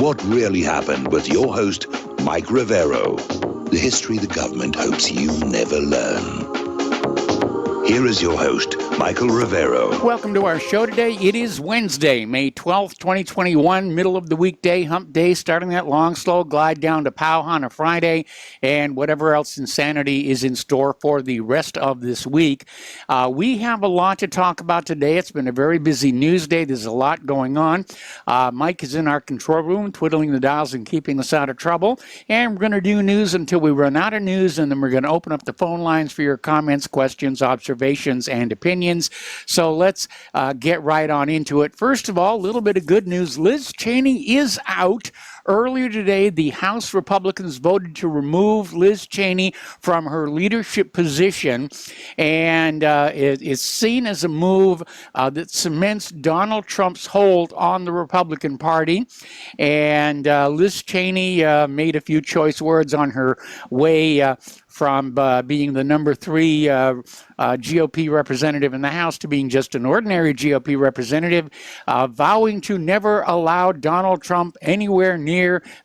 What really happened with your host, Mike Rivero. The history the government hopes you never learn. Here is your host, Michael Rivero. Welcome to our show today. It is Wednesday, May 12th, 2021, middle of the weekday, hump day, starting that long, slow glide down to Pow on a Friday, and whatever else insanity is in store for the rest of this week. We have a lot to talk about today. It's been a very busy news day. There's a lot going on. Mike is in our control room, twiddling the dials and keeping us out of trouble. And we're going to do news until we run out of news, and then we're going to open up the phone lines for your comments, questions, observations, and opinions. So let's get right on into it. First of all, a little bit of good news. Liz Cheney is out. Earlier today, the House Republicans voted to remove Liz Cheney from her leadership position, and it is seen as a move that cements Donald Trump's hold on the Republican Party. And Liz Cheney made a few choice words on her way from being the number 3 GOP representative in the House to being just an ordinary GOP representative, vowing to never allow Donald Trump anywhere near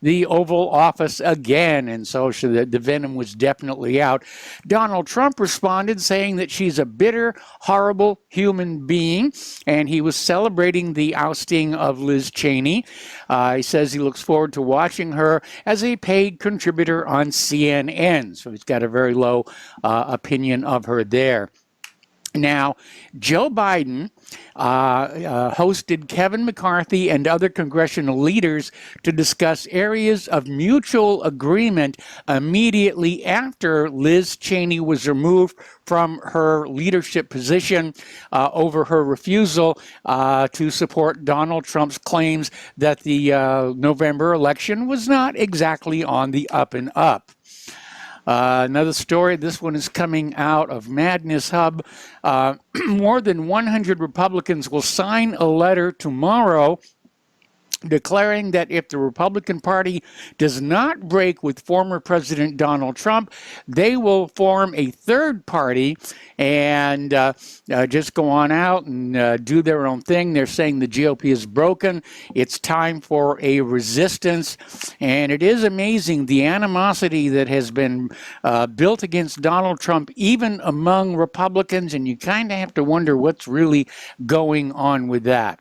the Oval Office again. And so the venom was definitely out. Donald Trump responded saying that she's a bitter, horrible human being, and he was celebrating the ousting of Liz Cheney. He says he looks forward to watching her as a paid contributor on CNN. So he's got a very low opinion of her there. Now, Joe Biden hosted Kevin McCarthy and other congressional leaders to discuss areas of mutual agreement immediately after Liz Cheney was removed from her leadership position over her refusal to support Donald Trump's claims that the November election was not exactly on the up and up. Another story, this one is coming out of Madness Hub. More than 100 Republicans will sign a letter tomorrow declaring that if the Republican Party does not break with former President Donald Trump, they will form a third party and just go on out and do their own thing. They're saying the GOP is broken. It's time for a resistance. And it is amazing the animosity that has been built against Donald Trump, even among Republicans, and you kind of have to wonder what's really going on with that.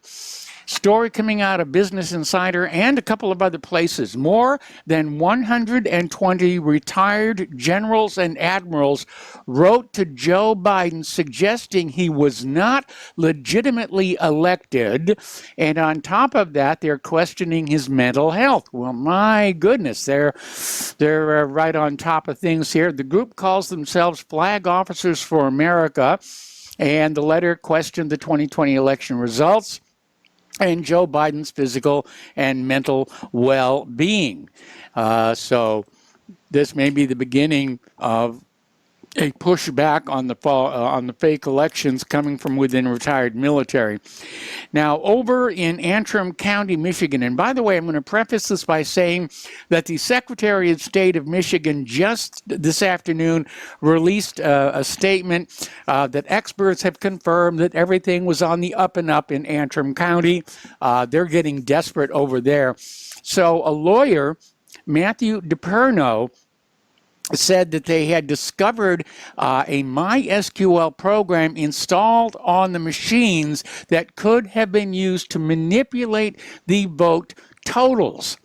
Story coming out of Business Insider and a couple of other places. More than 120 retired generals and admirals wrote to Joe Biden suggesting he was not legitimately elected. And on top of that, they're questioning his mental health. Well, my goodness, they're right on top of things here. The group calls themselves Flag Officers for America, and the letter questioned the 2020 election results and Joe Biden's physical and mental well-being. So this may be the beginning of a pushback on the fake elections coming from within retired military. Now, over in Antrim County, Michigan, and by the way, I'm going to preface this by saying that the Secretary of State of Michigan just this afternoon released a statement that experts have confirmed that everything was on the up and up in Antrim County. They're getting desperate over there. So a lawyer, Matthew DePerno, said that they had discovered a MySQL program installed on the machines that could have been used to manipulate the vote totals.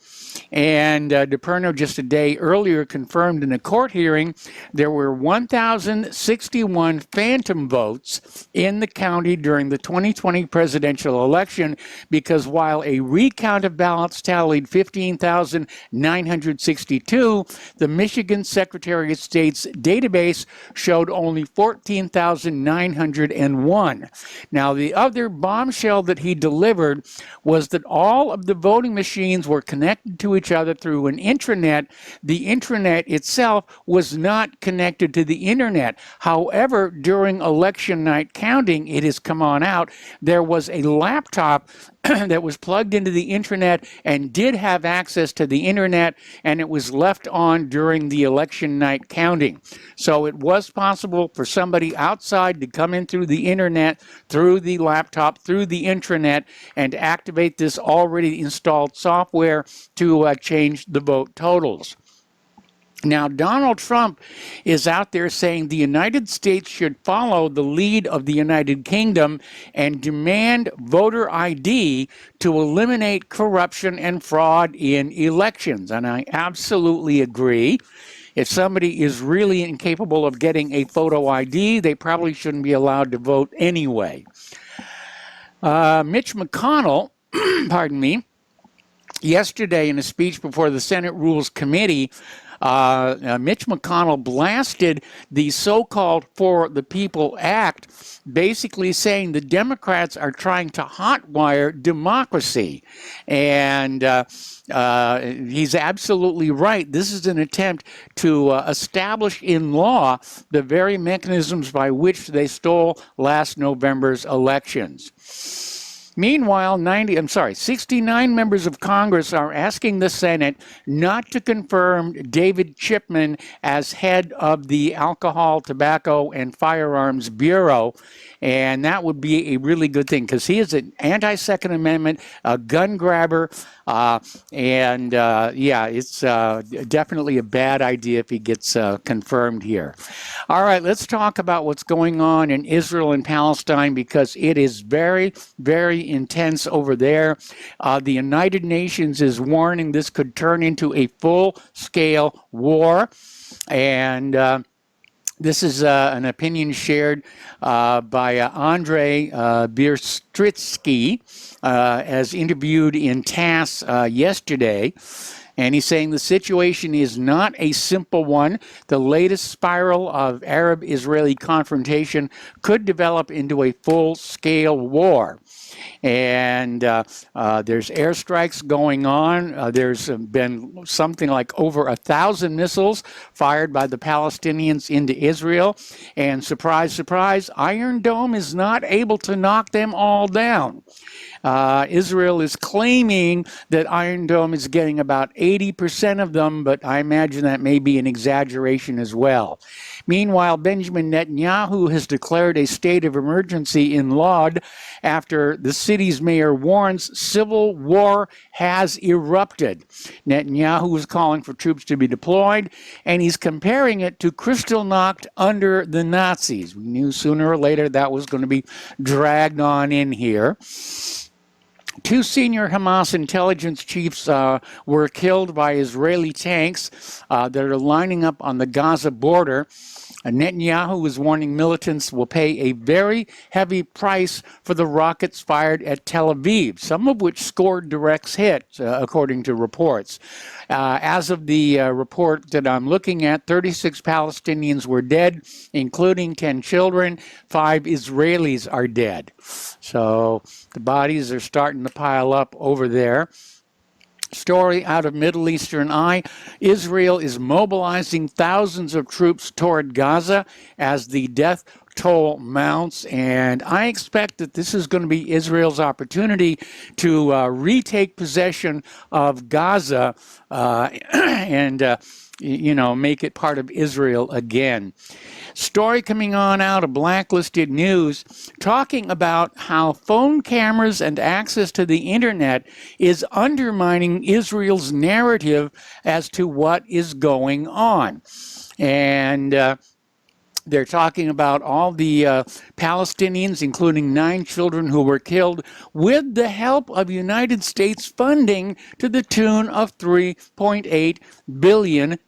And DePerno just a day earlier confirmed in a court hearing there were 1,061 phantom votes in the county during the 2020 presidential election, because while a recount of ballots tallied 15,962, the Michigan Secretary of State's database showed only 14,901. Now, the other bombshell that he delivered was that all of the voting machines were connected to each other through an intranet. The intranet itself was not connected to the internet. However, during election night counting, it has come on out, there was a laptop that was plugged into the internet and did have access to the internet, and it was left on during the election night counting. So it was possible for somebody outside to come in through the internet, through the laptop, through the intranet, and activate this already installed software to change the vote totals. Now, Donald Trump is out there saying the United States should follow the lead of the United Kingdom and demand voter ID to eliminate corruption and fraud in elections. And I absolutely agree. If somebody is really incapable of getting a photo ID, they probably shouldn't be allowed to vote anyway. Mitch McConnell, pardon me, yesterday in a speech before the Senate Rules Committee, Mitch McConnell blasted the so-called For the People Act, basically saying the Democrats are trying to hotwire democracy. And he's absolutely right. This is an attempt to establish in law the very mechanisms by which they stole last November's elections. Meanwhile, 69 members of Congress are asking the Senate not to confirm David Chipman as head of the Alcohol, Tobacco, and Firearms Bureau. And that would be a really good thing because he is an anti-Second Amendment, a gun grabber, it's definitely a bad idea if he gets confirmed here. All right, let's talk about what's going on in Israel and Palestine because it is very, very intense over there. The United Nations is warning this could turn into a full-scale war, and this is an opinion shared by Andrei Bierstritsky, as interviewed in TASS yesterday. And he's saying the situation is not a simple one. The latest spiral of Arab-Israeli confrontation could develop into a full-scale war. And there's airstrikes going on. There's been something like over 1,000 missiles fired by the Palestinians into Israel. And surprise, surprise, Iron Dome is not able to knock them all down. Israel is claiming that Iron Dome is getting about 80% of them, but I imagine that may be an exaggeration as well. Meanwhile, Benjamin Netanyahu has declared a state of emergency in Lod after the city's mayor warns civil war has erupted. Netanyahu is calling for troops to be deployed, and he's comparing it to Kristallnacht under the Nazis. We knew sooner or later that was going to be dragged on in here. 2 senior Hamas intelligence chiefs were killed by Israeli tanks that are lining up on the Gaza border. Netanyahu is warning militants will pay a very heavy price for the rockets fired at Tel Aviv, some of which scored direct hits, according to reports. As of the report that I'm looking at, 36 Palestinians were dead, including 10 children. 5 Israelis are dead. So the bodies are starting to pile up over there. Story out of Middle Eastern Eye. Israel is mobilizing thousands of troops toward Gaza as the death toll mounts, and I expect that this is going to be Israel's opportunity to retake possession of Gaza and make it part of Israel again. Story coming on out of Blacklisted News talking about how phone cameras and access to the internet is undermining Israel's narrative as to what is going on. And they're talking about all the Palestinians, including 9 children who were killed, with the help of United States funding to the tune of $3.8 billion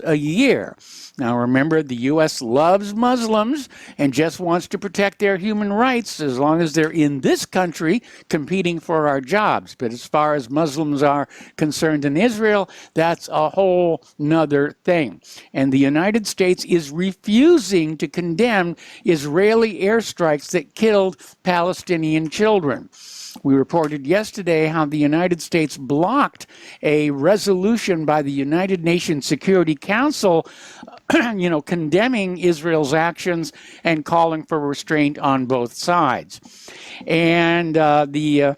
a year. Now remember, the U.S. loves Muslims and just wants to protect their human rights as long as they're in this country competing for our jobs. But as far as Muslims are concerned in Israel, that's a whole nother thing. And the United States is refusing to condemn Israeli airstrikes that killed Palestinian children. We reported yesterday how the United States blocked a resolution by the United Nations Security Council, condemning Israel's actions and calling for restraint on both sides. And the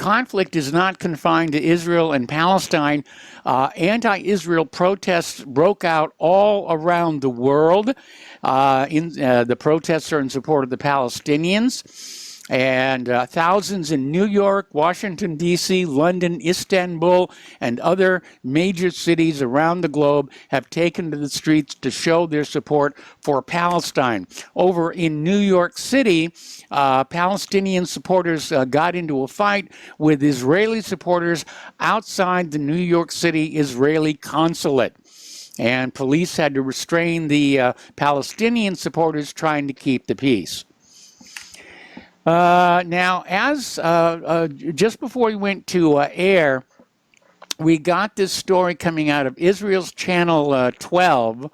conflict is not confined to Israel and Palestine. Anti-Israel protests broke out all around the world. The protests are in support of the Palestinians. And thousands in New York, Washington, D.C., London, Istanbul, and other major cities around the globe have taken to the streets to show their support for Palestine. Over in New York City, Palestinian supporters got into a fight with Israeli supporters outside the New York City Israeli consulate. And police had to restrain the Palestinian supporters trying to keep the peace. Now, as just before we went to air, we got this story coming out of Israel's Channel 12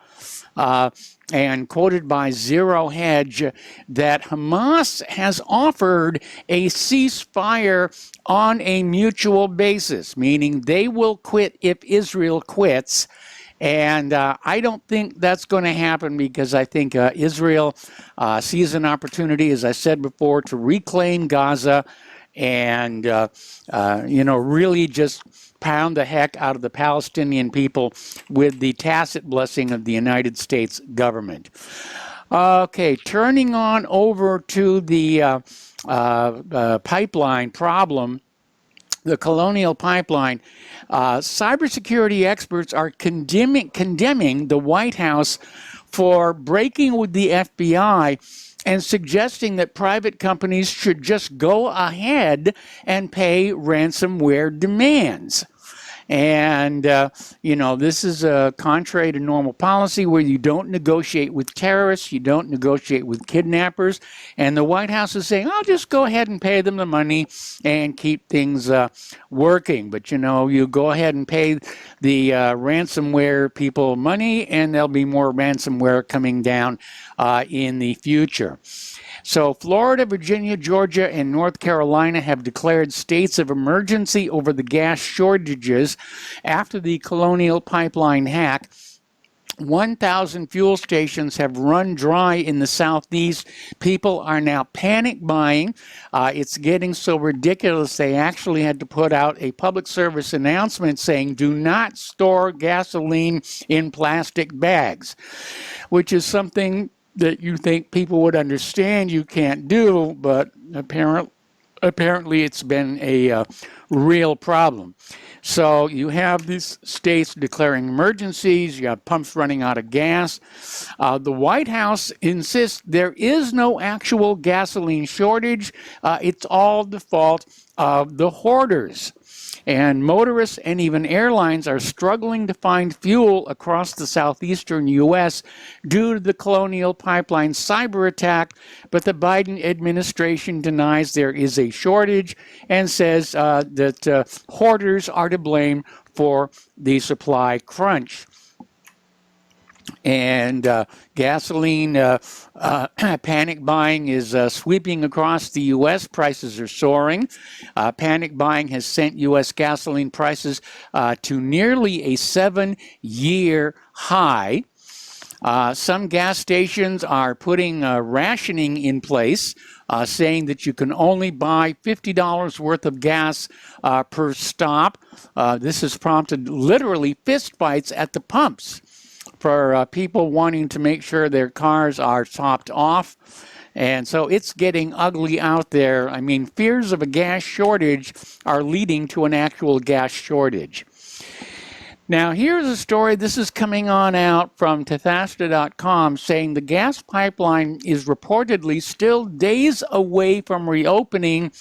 and quoted by Zero Hedge that Hamas has offered a ceasefire on a mutual basis, meaning they will quit if Israel quits. And I don't think that's going to happen because I think Israel sees an opportunity, as I said before, to reclaim Gaza and, really just pound the heck out of the Palestinian people with the tacit blessing of the United States government. Okay, turning on over to the pipeline problem. The Colonial Pipeline, cybersecurity experts are condemning the White House for breaking with the FBI and suggesting that private companies should just go ahead and pay ransomware demands. And, this is contrary to normal policy where you don't negotiate with terrorists, you don't negotiate with kidnappers. And the White House is saying, I'll just go ahead and pay them the money and keep things working. But, you go ahead and pay the ransomware people money and there'll be more ransomware coming down in the future. So Florida, Virginia, Georgia, and North Carolina have declared states of emergency over the gas shortages after the Colonial Pipeline hack. 1,000 fuel stations have run dry in the Southeast. People are now panic buying. It's getting so ridiculous they actually had to put out a public service announcement saying, do not store gasoline in plastic bags, which is something that you think people would understand you can't do, but apparently it's been a real problem. So you have these states declaring emergencies, you have pumps running out of gas. The White House insists there is no actual gasoline shortage. It's all the fault of the hoarders. And motorists and even airlines are struggling to find fuel across the southeastern U.S. due to the Colonial Pipeline cyber attack, but the Biden administration denies there is a shortage and says that hoarders are to blame for the supply crunch. And gasoline panic buying is sweeping across the U.S. Prices are soaring. Panic buying has sent U.S. gasoline prices to nearly a 7-year high. Some gas stations are putting rationing in place, saying that you can only buy $50 worth of gas per stop. This has prompted literally fistfights at the pumps for people wanting to make sure their cars are topped off. And so it's getting ugly out there. I mean, fears of a gas shortage are leading to an actual gas shortage. Now, here's a story. This is coming on out from Tethasta.com saying the gas pipeline is reportedly still days away from reopening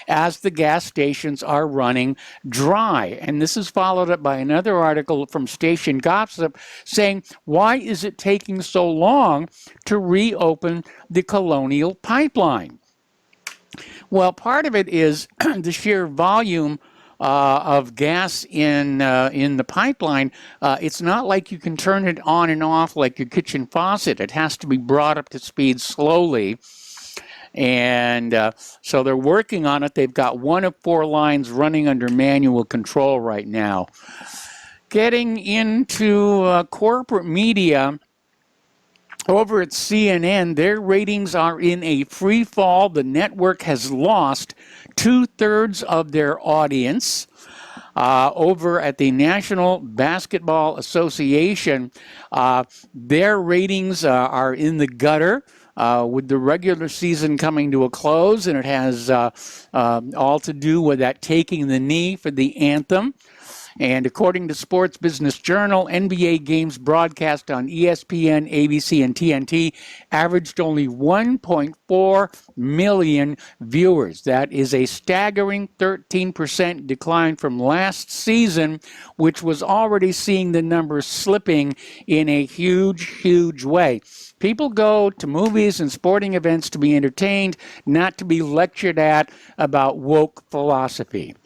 as the gas stations are running dry. And this is followed up by another article from Station Gossip saying, why is it taking so long to reopen the Colonial Pipeline? Well, part of it is the sheer volume of gas in the pipeline. It's not like you can turn it on and off like your kitchen faucet. It has to be brought up to speed slowly. And so they're working on it. They've got 1 of 4 lines running under manual control right now. Getting into corporate media, over at CNN, their ratings are in a free fall. The network has lost 2/3 of their audience. Over at the National Basketball Association, their ratings are in the gutter. With the regular season coming to a close, and it has all to do with that taking the knee for the anthem. And according to Sports Business Journal, NBA games broadcast on ESPN, ABC, and TNT averaged only 1.4 million viewers. That is a staggering 13% decline from last season, which was already seeing the numbers slipping in a huge way. People go to movies and sporting events to be entertained, not to be lectured at about woke philosophy.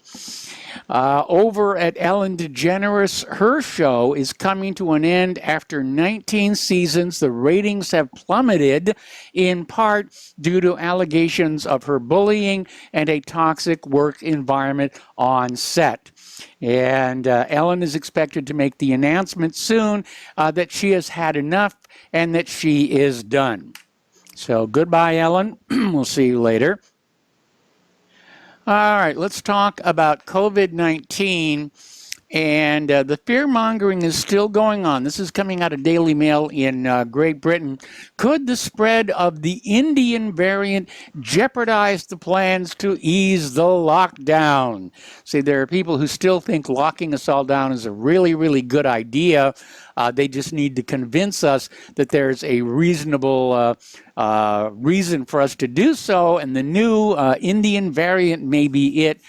Over at Ellen DeGeneres, her show is coming to an end after 19 seasons. The ratings have plummeted, in part due to allegations of her bullying and a toxic work environment on set. And Ellen is expected to make the announcement soon that she has had enough and that she is done. So goodbye, Ellen. We'll see you later. All right, let's talk about COVID-19. And the fear-mongering is still going on. This is coming out of Daily Mail in Great Britain. Could the spread of the Indian variant jeopardize the plans to ease the lockdown? See, there are people who still think locking us all down is a really good idea. They just need to convince us that there's a reasonable reason for us to do so, and the new Indian variant may be it.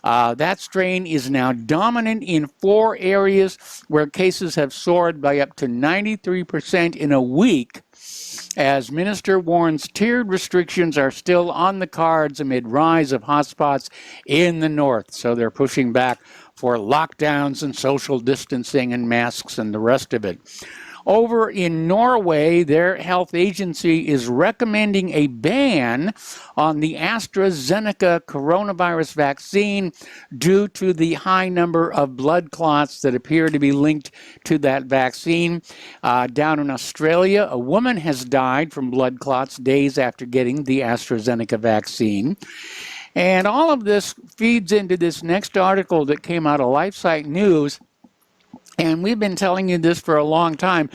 That strain is now dominant in 4 areas where cases have soared by up to 93% in a week, as Minister warns tiered restrictions are still on the cards amid rise of hotspots in the north. So they're pushing back for lockdowns and social distancing and masks and the rest of it. Over in Norway, their health agency is recommending a ban on the AstraZeneca coronavirus vaccine due to the high number of blood clots that appear to be linked to that vaccine. Down in Australia, a woman has died from blood clots days after getting the AstraZeneca vaccine. And all of this feeds into this next article that came out of LifeSite News. And we've been telling you this for a long time.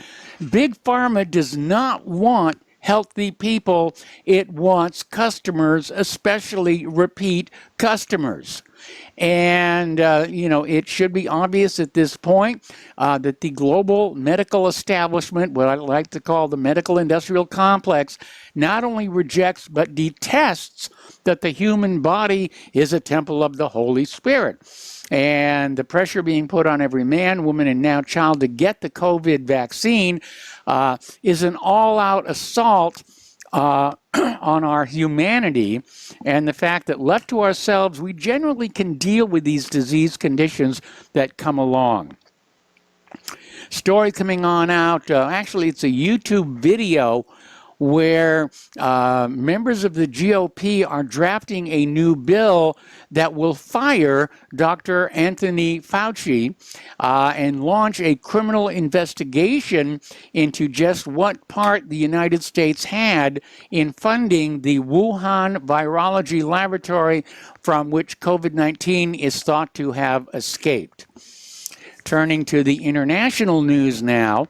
Big Pharma does not want healthy people. It wants customers, especially repeat customers. And, it should be obvious at this point that the global medical establishment, what I like to call the medical industrial complex, not only rejects but detests that the human body is a temple of the Holy Spirit. And the pressure being put on every man, woman, and now child to get the COVID vaccine is an all-out assault on our humanity, and the fact that left to ourselves, we generally can deal with these disease conditions that come along. Story coming on out, actually it's a YouTube video where members of the GOP are drafting a new bill that will fire Dr. Anthony Fauci and launch a criminal investigation into just what part the United States had in funding the Wuhan virology laboratory from which COVID-19 is thought to have escaped. Turning to the international news now,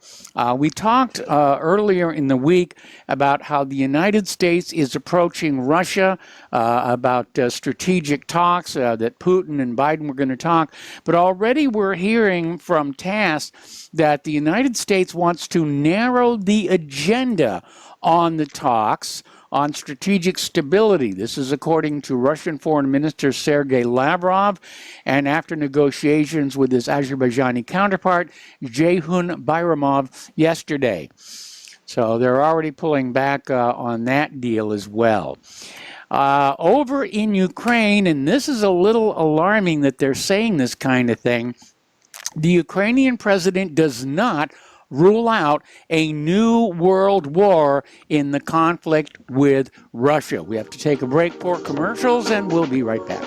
we talked earlier in the week about how the United States is approaching Russia, about strategic talks that Putin and Biden were going to talk. But already we're hearing from TASS that the United States wants to narrow the agenda on the talks on strategic stability. This is according to Russian Foreign Minister Sergei Lavrov, and after negotiations with his Azerbaijani counterpart, Ceyhun Bayramov, yesterday. So they're already pulling back on that deal as well. Over in Ukraine, and this is a little alarming that they're saying this kind of thing, the Ukrainian president does not rule out a new world war in the conflict with Russia. We have to take a break for commercials, and we'll be right back.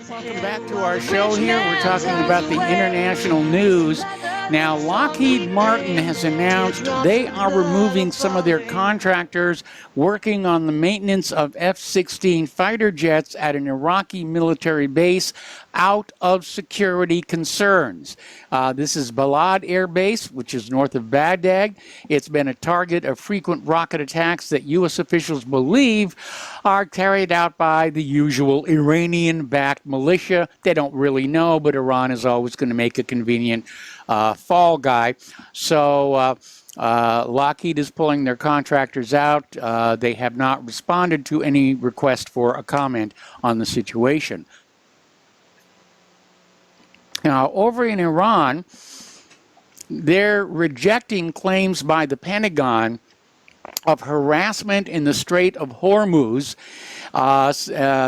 Welcome back to our show here. We're talking about the international news. Now, Lockheed Martin has announced they are removing some of their contractors working on the maintenance of F-16 fighter jets at an Iraqi military base out of security concerns. This is Balad Air Base, which is north of Baghdad. It's been a target of frequent rocket attacks that U.S. officials believe are carried out by the usual Iranian-backed militia. They don't really know, but Iran is always going to make a convenient fall guy. So Lockheed is pulling their contractors out. They have not responded to any request for a comment on the situation. Now, over in Iran, they're rejecting claims by the Pentagon of harassment in the Strait of Hormuz.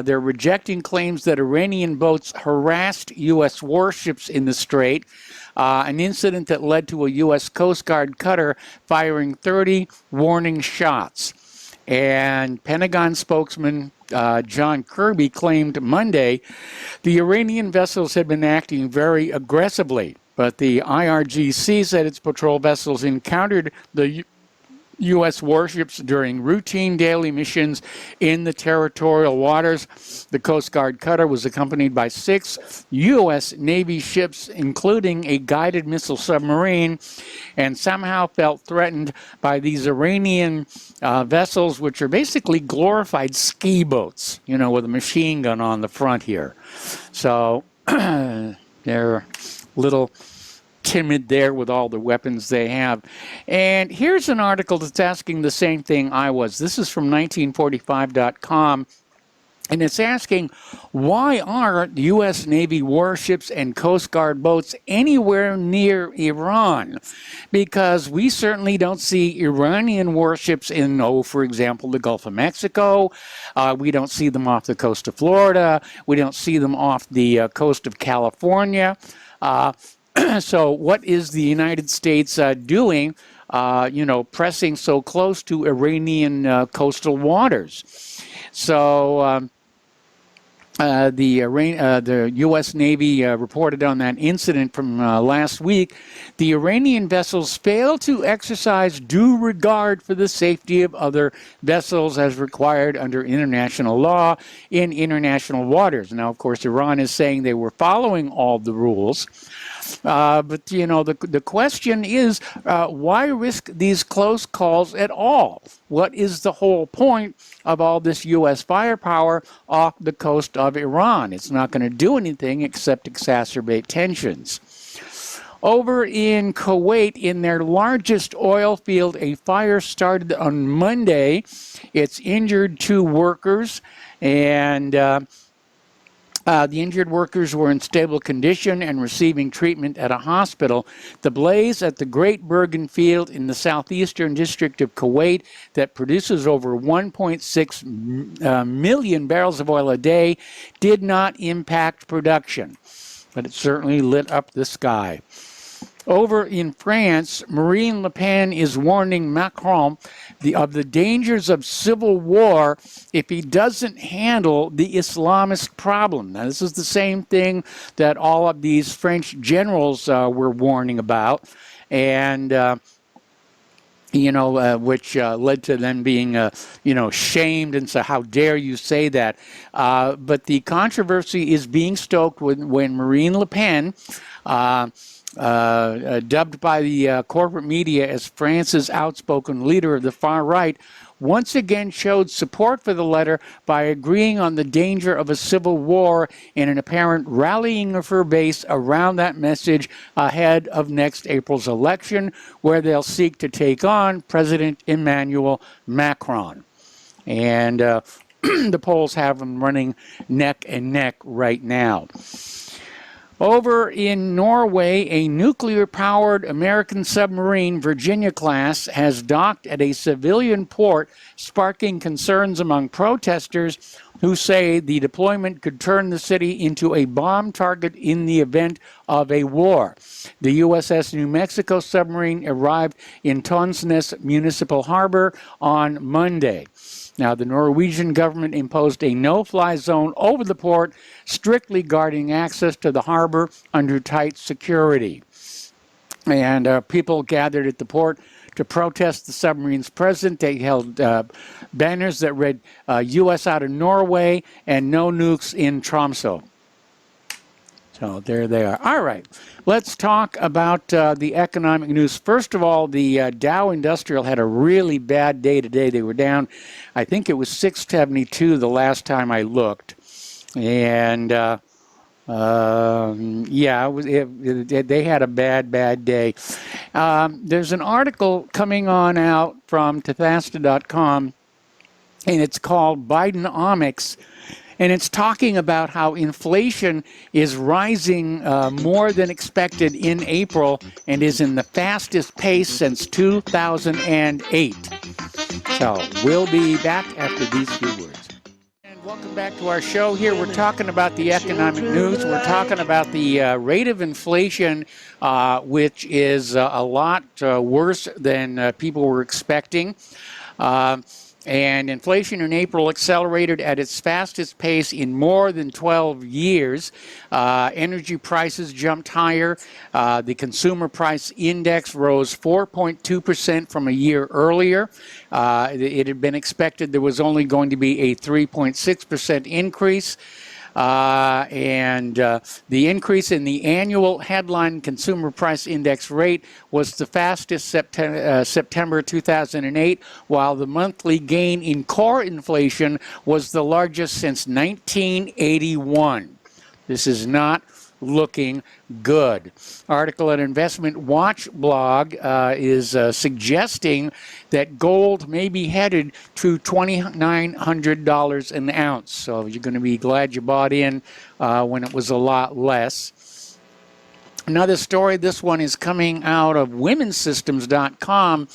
They're rejecting claims that Iranian boats harassed U.S. warships in the strait, an incident that led to a U.S. Coast Guard cutter firing 30 warning shots. And Pentagon spokesman John Kirby claimed Monday the Iranian vessels had been acting very aggressively, but the IRGC said its patrol vessels encountered the U.S. warships during routine daily missions in the territorial waters. The Coast Guard cutter was accompanied by 6 U.S. Navy ships, including a guided missile submarine, and somehow felt threatened by these Iranian vessels, which are basically glorified ski boats, you know, with a machine gun on the front here. So they're a little timid there with all the weapons they have. And here's an article that's asking the same thing I was. This is from 1945.com. And it's asking, why aren't U.S. Navy warships and Coast Guard boats anywhere near Iran? Because we certainly don't see Iranian warships in, for example, the Gulf of Mexico. We don't see them off the coast of Florida. We don't see them off the coast of California. So what is the United States doing, pressing so close to Iranian coastal waters? So the U.S. Navy reported on that incident from last week. The Iranian vessels failed to exercise due regard for the safety of other vessels as required under international law in international waters. Now, of course, Iran is saying they were following all the rules. But, the question is, why risk these close calls at all? What is the whole point of all this U.S. firepower off the coast of Iran? It's not going to do anything except exacerbate tensions. Over in Kuwait, in their largest oil field, a fire started on Monday. It's injured 2 workers, and the injured workers were in stable condition and receiving treatment at a hospital. The blaze at the Great Bergen Field in the southeastern district of Kuwait that produces over 1.6 million barrels of oil a day did not impact production, but it certainly lit up the sky. Over in France, Marine Le Pen is warning Macron of the dangers of civil war if he doesn't handle the Islamist problem. Now, this is the same thing that all of these French generals were warning about, and which led to them being, shamed and so how dare you say that. But the controversy is being stoked when Marine Le Pen, dubbed by the corporate media as France's outspoken leader of the far right, once again showed support for the letter by agreeing on the danger of a civil war in an apparent rallying of her base around that message ahead of next April's election, where they'll seek to take on President Emmanuel Macron. And the polls have them running neck and neck right now. Over in Norway, a nuclear-powered American submarine, Virginia-class, has docked at a civilian port, sparking concerns among protesters who say the deployment could turn the city into a bomb target in the event of a war. The USS New Mexico submarine arrived in Tonsnes Municipal Harbor on Monday. Now, the Norwegian government imposed a no-fly zone over the port, strictly guarding access to the harbor under tight security. and people gathered at the port to protest the submarine's presence. They held banners that read U.S. out of Norway and no nukes in Tromsø. So there they are. All right, let's talk about the economic news. First of all, the Dow Industrial had a really bad day today. They were down, I think it was 672 the last time I looked. And yeah, they had a bad day. There's an article coming on out from Tethasta.com, and it's called Bidenomics. And it's talking about how inflation is rising more than expected in April and is in the fastest pace since 2008. So we'll be back after these few words. And welcome back to our show here. We're talking about the economic news. We're talking about the rate of inflation, which is a lot worse than people were expecting. And inflation in April accelerated at its fastest pace in more than 12 years. Energy prices jumped higher. The consumer price index rose 4.2% from a year earlier. It had been expected there was only going to be a 3.6% increase. And the increase in the annual headline consumer price index rate was the fastest September 2008, while the monthly gain in core inflation was the largest since 1981. This is not looking good. Article at Investment Watch blog is suggesting that gold may be headed to $2,900 an ounce. So you're going to be glad you bought in when it was a lot less. Another story, this one is coming out of WomenSystems.com.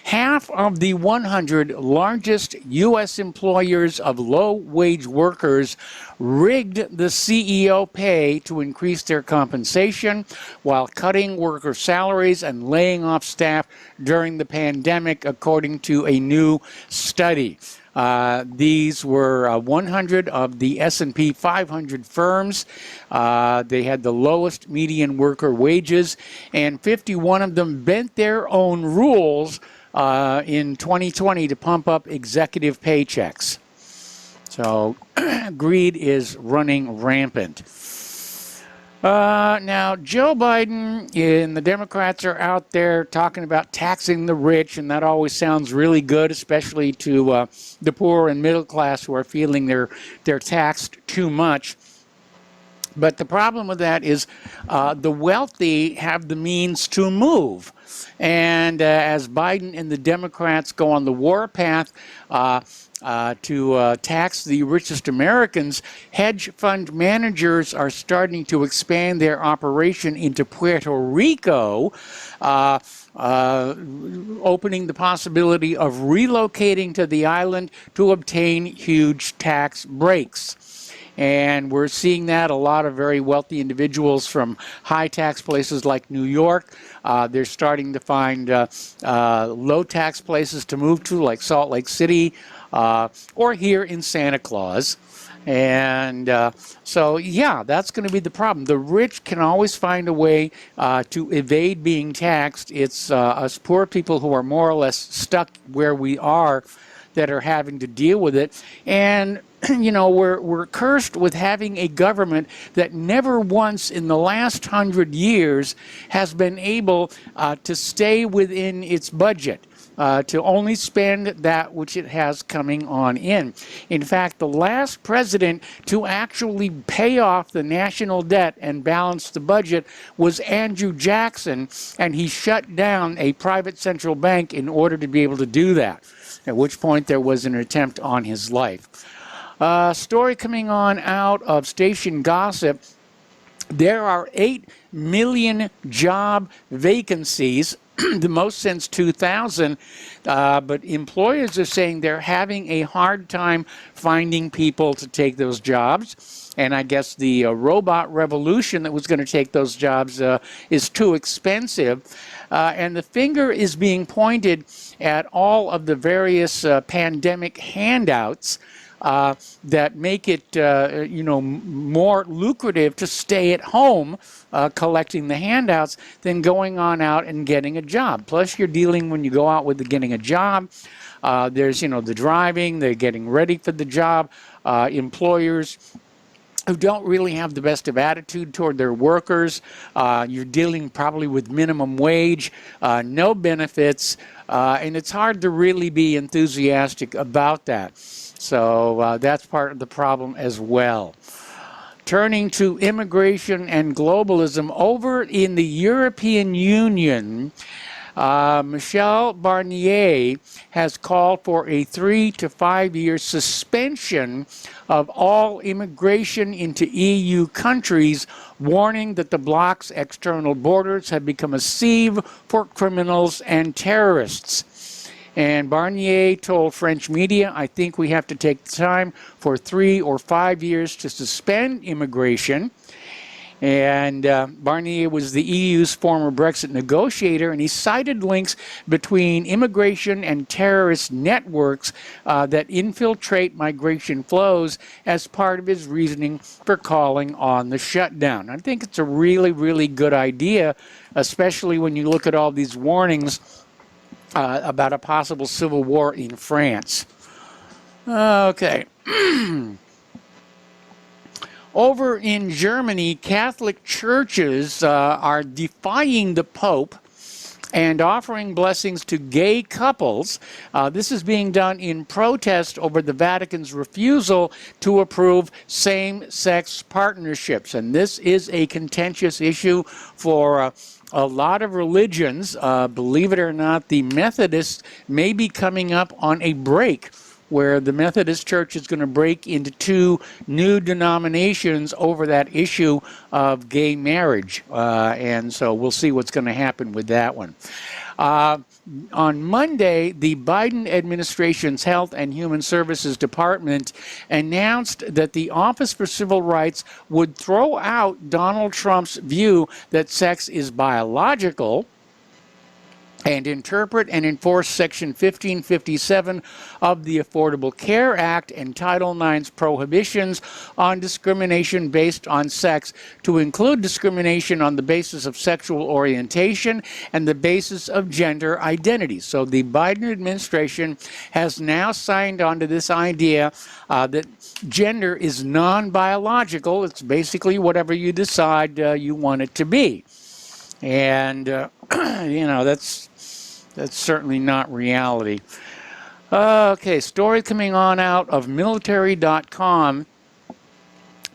Half of the 100 largest U.S. employers of low-wage workers rigged the CEO pay to increase their compensation while cutting worker salaries and laying off staff during the pandemic, according to a new study. These were 100 of the S&P 500 firms. They had the lowest median worker wages, and 51 of them bent their own rules in 2020 to pump up executive paychecks. So greed is running rampant. Now, Joe Biden and the Democrats are out there talking about taxing the rich, and that always sounds really good, especially to the poor and middle class who are feeling they're taxed too much. But the problem with that is the wealthy have the means to move. And as Biden and the Democrats go on the war path to tax the richest Americans, hedge fund managers are starting to expand their operation into Puerto Rico, opening the possibility of relocating to the island to obtain huge tax breaks. And we're seeing that a lot of very wealthy individuals from high tax places like New York, they're starting to find low tax places to move to, like Salt Lake City or here in Santa Claus. And so, yeah, that's going to be the problem. The rich can always find a way to evade being taxed. It's us poor people who are more or less stuck where we are that are having to deal with it. And you know, we're cursed with having a government that never once in the last 100 years has been able to stay within its budget, to only spend that which it has coming on in. In fact, the last president to actually pay off the national debt and balance the budget was Andrew Jackson, and he shut down a private central bank in order to be able to do that, at which point there was an attempt on his life. Story coming on out of Station Gossip. There are 8 million job vacancies, the most since 2000, but employers are saying they're having a hard time finding people to take those jobs. And I guess the robot revolution that was going to take those jobs is too expensive. And the finger is being pointed at all of the various pandemic handouts that make it, more lucrative to stay at home collecting the handouts than going on out and getting a job. Plus, you're dealing when you go out with getting a job. There's, the driving, they're getting ready for the job. Employers who don't really have the best of attitude toward their workers. You're dealing probably with minimum wage, no benefits, and it's hard to really be enthusiastic about that. So that's part of the problem as well. Turning to immigration and globalism, over in the European Union, Michel Barnier has called for a 3 to 5 year suspension of all immigration into EU countries, warning that the bloc's external borders have become a sieve for criminals and terrorists. And Barnier told French media, I think we have to take the time for 3 or 5 years to suspend immigration. And Barnier was the EU's former Brexit negotiator, and he cited links between immigration and terrorist networks that infiltrate migration flows as part of his reasoning for calling on the shutdown. I think it's a really, really good idea, especially when you look at all these warnings about a possible civil war in France. Okay. Over in Germany, Catholic churches are defying the Pope and offering blessings to gay couples. This is being done in protest over the Vatican's refusal to approve same-sex partnerships. And this is a contentious issue for a lot of religions. Believe it or not, the Methodists may be coming up on a break where the Methodist Church is going to break into 2 new denominations over that issue of gay marriage. And so we'll see what's going to happen with that one. On Monday, the Biden administration's Health and Human Services Department announced that the Office for Civil Rights would throw out Donald Trump's view that sex is biological and interpret and enforce Section 1557 of the Affordable Care Act and Title IX's prohibitions on discrimination based on sex to include discrimination on the basis of sexual orientation and the basis of gender identity. So the Biden administration has now signed on to this idea that gender is non-biological. It's basically whatever you decide you want it to be. And, that's certainly not reality. Okay, story coming on out of military.com.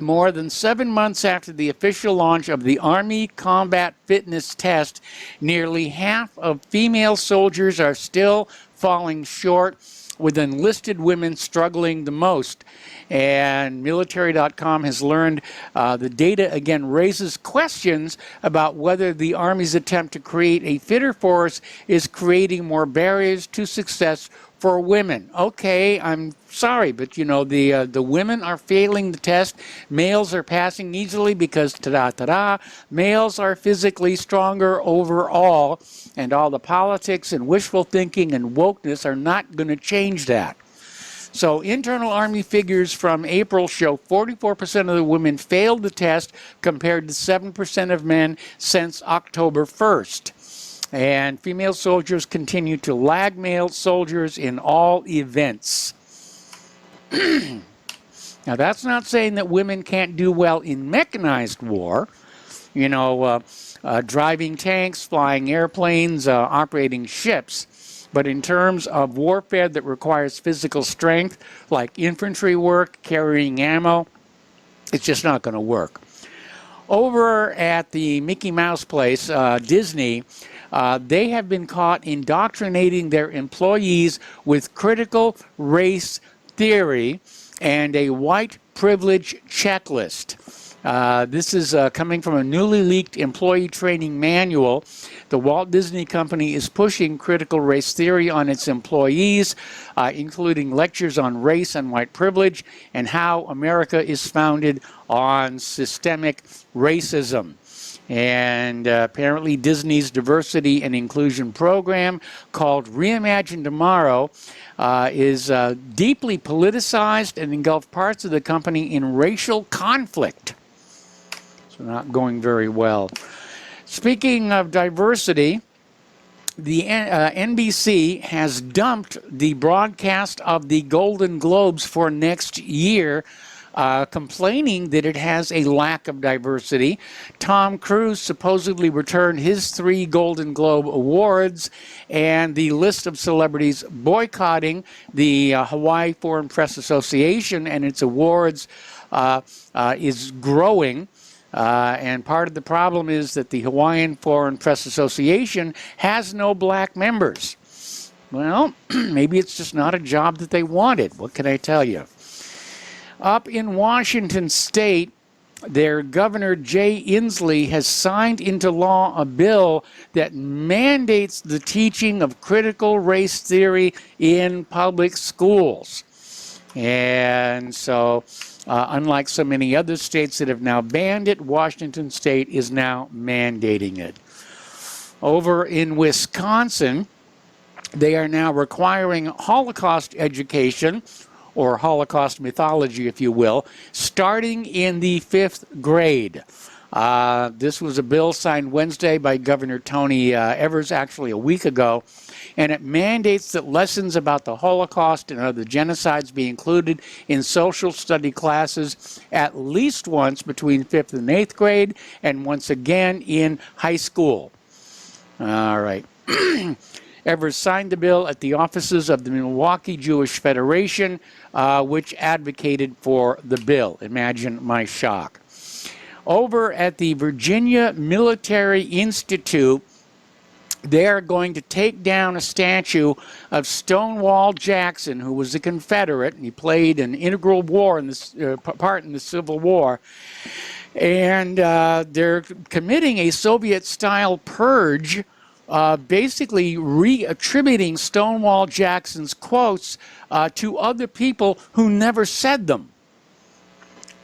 More than 7 months after the official launch of the Army Combat Fitness Test, nearly half of female soldiers are still falling short, with enlisted women struggling the most. And military.com has learned the data again raises questions about whether the Army's attempt to create a fitter force is creating more barriers to success for women. Okay, I'm sorry, but the women are failing the test. Males are passing easily because males are physically stronger overall, and all the politics and wishful thinking and wokeness are not going to change that. So internal Army figures from April show 44% of the women failed the test compared to 7% of men since October 1st. And female soldiers continue to lag male soldiers in all events. Now, that's not saying that women can't do well in mechanized war. Driving tanks, flying airplanes, operating ships. But in terms of warfare that requires physical strength, like infantry work, carrying ammo, it's just not going to work. Over at the Mickey Mouse place, Disney, they have been caught indoctrinating their employees with critical race theory and a white privilege checklist. This is coming from a newly leaked employee training manual. The Walt Disney Company is pushing critical race theory on its employees, including lectures on race and white privilege and how America is founded on systemic racism. And apparently Disney's diversity and inclusion program called Reimagine Tomorrow is deeply politicized and engulfed parts of the company in racial conflict. So not going very well. Speaking of diversity, the NBC has dumped the broadcast of the Golden Globes for next year, complaining that it has a lack of diversity. Tom Cruise supposedly returned his 3 Golden Globe Awards, and the list of celebrities boycotting the Hawaii Foreign Press Association and its awards is growing. And part of the problem is that the Hawaiian Foreign Press Association has no black members. Well, maybe it's just not a job that they wanted. What can I tell you? Up in Washington State, their Governor Jay Inslee has signed into law a bill that mandates the teaching of critical race theory in public schools. And so, unlike so many other states that have now banned it, Washington State is now mandating it. Over in Wisconsin, they are now requiring Holocaust education, or Holocaust mythology, if you will, starting in the 5th grade. This was a bill signed Wednesday by Governor Tony Evers, actually a week ago, and it mandates that lessons about the Holocaust and other genocides be included in social study classes at least once between 5th and 8th grade, and once again in high school. All right. Evers signed the bill at the offices of the Milwaukee Jewish Federation, which advocated for the bill. Imagine my shock. Over at the Virginia Military Institute, they are going to take down a statue of Stonewall Jackson, who was a Confederate, and he played an integral part in the Civil War. And they're committing a Soviet-style purge, basically reattributing Stonewall Jackson's quotes to other people who never said them.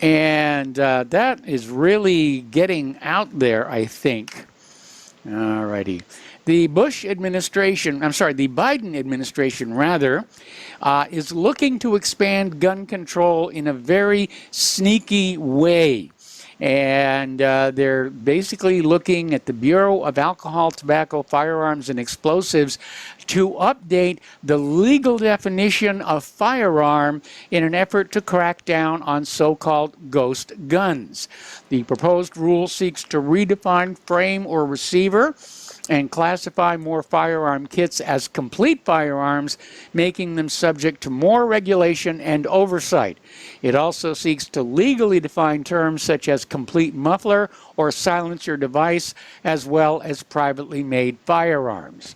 And that is really getting out there, I think. All righty. The Biden administration, rather, is looking to expand gun control in a very sneaky way. And they're basically looking at the Bureau of Alcohol, Tobacco, Firearms, and Explosives to update the legal definition of firearm in an effort to crack down on so-called ghost guns. The proposed rule seeks to redefine frame or receiver and classify more firearm kits as complete firearms, making them subject to more regulation and oversight. It also seeks to legally define terms such as complete muffler or silencer device, as well as privately made firearms.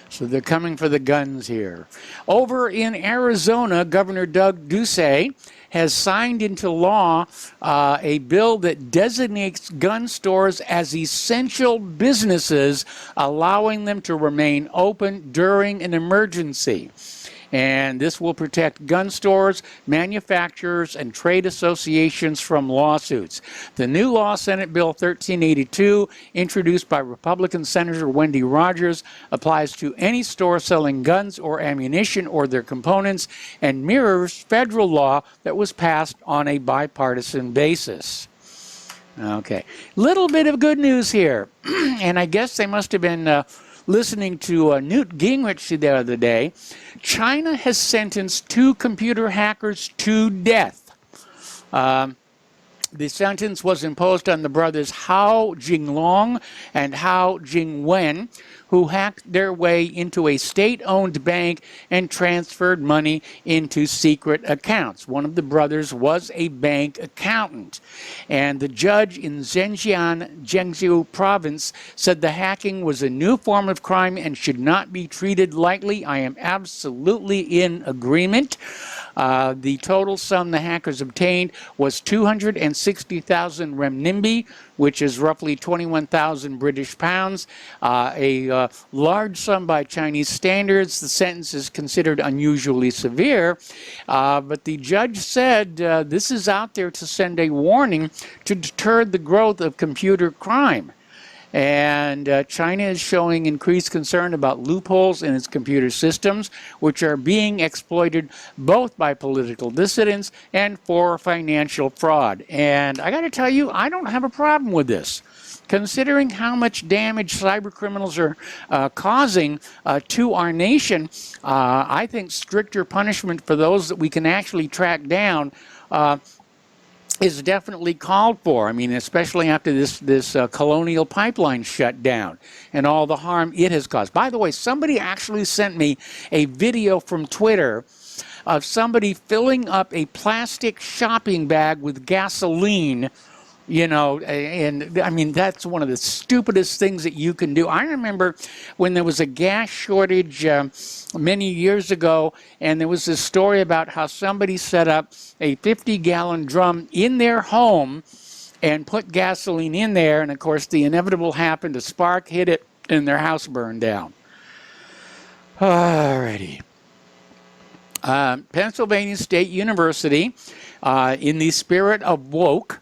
So they're coming for the guns here. Over in Arizona, Governor Doug Ducey has signed into law a bill that designates gun stores as essential businesses, allowing them to remain open during an emergency. And this will protect gun stores, manufacturers, and trade associations from lawsuits. The new law, Senate Bill 1382, introduced by Republican Senator Wendy Rogers, applies to any store selling guns or ammunition or their components and mirrors federal law that was passed on a bipartisan basis. Okay, little bit of good news here. And I guess they must have been listening to Newt Gingrich the other day. China has sentenced 2 computer hackers to death. The sentence was imposed on the brothers Hao Jinglong and Hao Jingwen, who hacked their way into a state-owned bank and transferred money into secret accounts. One of the brothers was a bank accountant. And the judge in Zhejiang, Jiangsu province, said the hacking was a new form of crime and should not be treated lightly. I am absolutely in agreement. The total sum the hackers obtained was 260,000 renminbi, which is roughly 21,000 British pounds, a large sum by Chinese standards. The sentence is considered unusually severe, but the judge said this is out there to send a warning to deter the growth of computer crime. And China is showing increased concern about loopholes in its computer systems, which are being exploited both by political dissidents and for financial fraud. And I got to tell you, I don't have a problem with this. Considering how much damage cyber criminals are causing to our nation, I think stricter punishment for those that we can actually track down is definitely called for. I mean, especially after this colonial pipeline shut down and all the harm it has caused. By the way, somebody actually sent me a video from Twitter of somebody filling up a plastic shopping bag with gasoline. You know, and I mean, that's one of the stupidest things that you can do. I remember when there was a gas shortage many years ago, and there was this story about how somebody set up a 50-gallon drum in their home and put gasoline in there, and of course the inevitable happened. A spark hit it, and their house burned down. Alrighty. Pennsylvania State University, in the spirit of woke,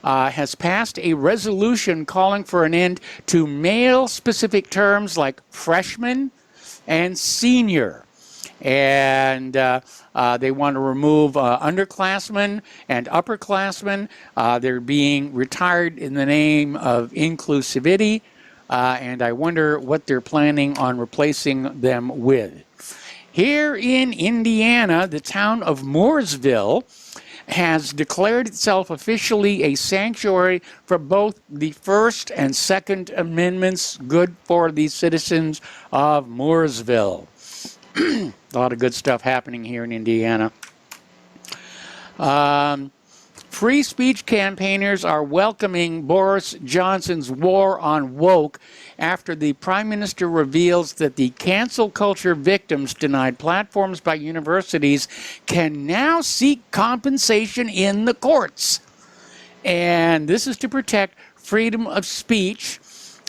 has passed a resolution calling for an end to male-specific terms like freshman and senior. And they want to remove underclassmen and upperclassmen. They're being retired in the name of inclusivity, and I wonder what they're planning on replacing them with. Here in Indiana, the town of Mooresville has declared itself officially a sanctuary for both the First and Second Amendments, good for the citizens of Mooresville. A lot of good stuff happening here in Indiana. Free speech campaigners are welcoming Boris Johnson's war on woke after the Prime Minister reveals that the cancel culture victims denied platforms by universities can now seek compensation in the courts. And this is to protect freedom of speech,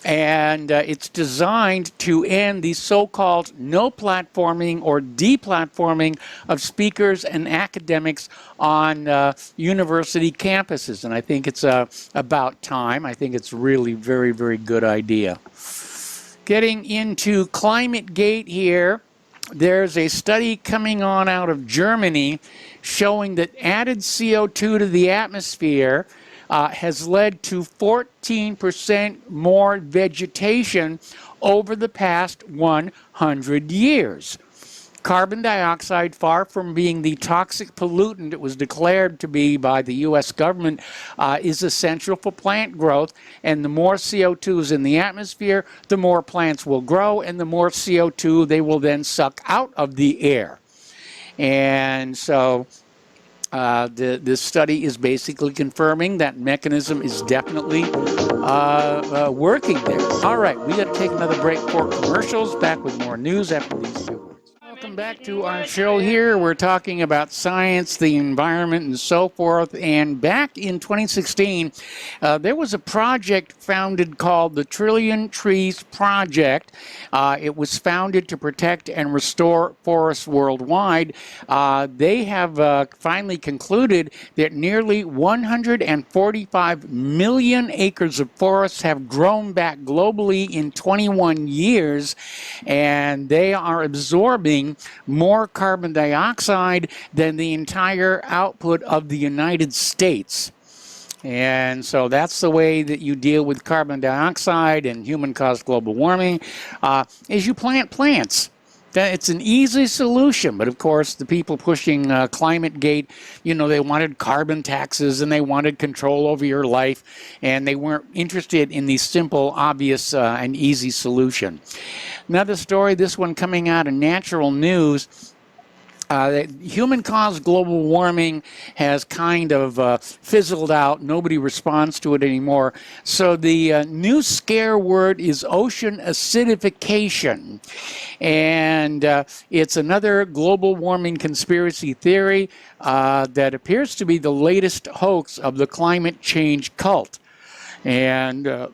and it's designed to end the so-called no platforming or deplatforming of speakers and academics on university campuses. And I think it's about time. I think it's really very, very good idea. Getting into ClimateGate here, there's a study coming on out of Germany showing that added CO2 to the atmosphere has led to 14% more vegetation over the past 100 years. Carbon dioxide, far from being the toxic pollutant it was declared to be by the U.S. government, is essential for plant growth. And the more CO2 is in the atmosphere, the more plants will grow, and the more CO2 they will then suck out of the air. And so this study is basically confirming that mechanism is definitely working there. All right, we got to take another break for commercials. Back with more news after these two words. Welcome back to our show here. We're talking about science, the environment, and so forth. And back in 2016, there was a project founded called the Trillion Trees Project. It was founded to protect and restore forests worldwide. They have finally concluded that nearly 145 million acres of forests have grown back globally in 21 years, and they are absorbing more carbon dioxide than the entire output of the United States. And so that's the way that you deal with carbon dioxide and human-caused global warming, is you plant plants. It's an easy solution, but of course the people pushing ClimateGate, you know, they wanted carbon taxes and they wanted control over your life, and they weren't interested in the simple, obvious, and easy solution. Another story, this one coming out of Natural News. Human-caused global warming has kind of fizzled out. Nobody responds to it anymore. So the new scare word is ocean acidification. And it's another global warming conspiracy theory that appears to be the latest hoax of the climate change cult. And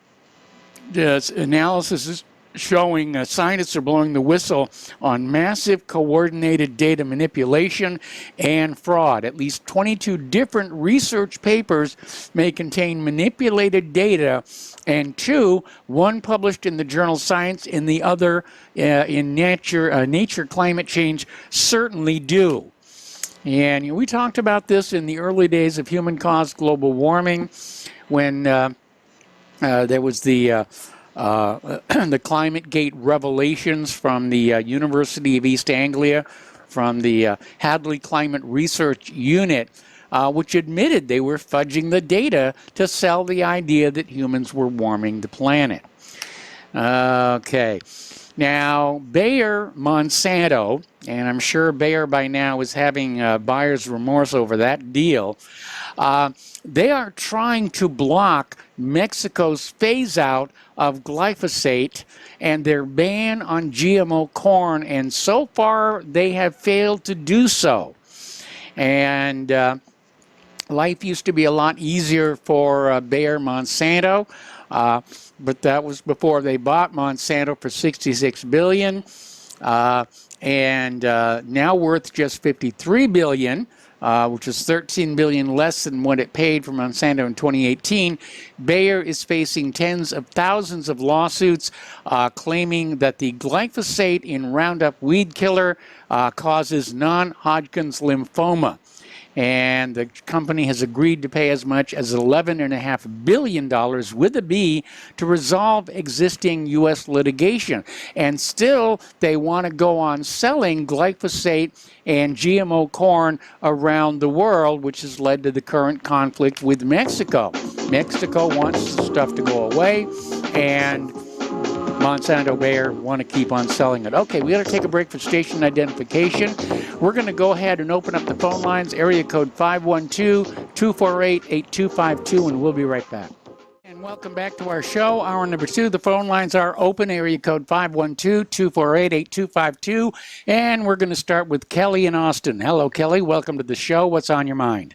this analysis is showing scientists are blowing the whistle on massive coordinated data manipulation and fraud. At least 22 different research papers may contain manipulated data, and one published in the journal Science and the other in Nature Climate Change, certainly do. And we talked about this in the early days of human-caused global warming when there was the ClimateGate revelations from the University of East Anglia, from the Hadley Climate Research Unit, which admitted they were fudging the data to sell the idea that humans were warming the planet. Okay. Now, Bayer Monsanto, and I'm sure Bayer by now is having buyer's remorse over that deal, they are trying to block Mexico's phase-out of glyphosate and their ban on GMO corn, and so far they have failed to do so. And life used to be a lot easier for Bayer Monsanto, but that was before they bought Monsanto for $66 billion, and now worth just $53 billion. Which is $13 billion less than what it paid for Monsanto in 2018. Bayer is facing tens of thousands of lawsuits claiming that the glyphosate in Roundup weed killer causes non-Hodgkin's lymphoma. And the company has agreed to pay as much as $11.5 billion with a B to resolve existing U.S. litigation. And still, they want to go on selling glyphosate and GMO corn around the world, which has led to the current conflict with Mexico. Mexico wants the stuff to go away, and Monsanto Bayer want to keep on selling it. Okay, we got to take a break for station identification. We're going to go ahead and open up the phone lines, area code 512-248-8252, and we'll be right back. And welcome back to our show, hour number 2. The phone lines are open, area code 512-248-8252, and we're going to start with Kelly in Austin. Hello, Kelly. Welcome to the show. What's on your mind?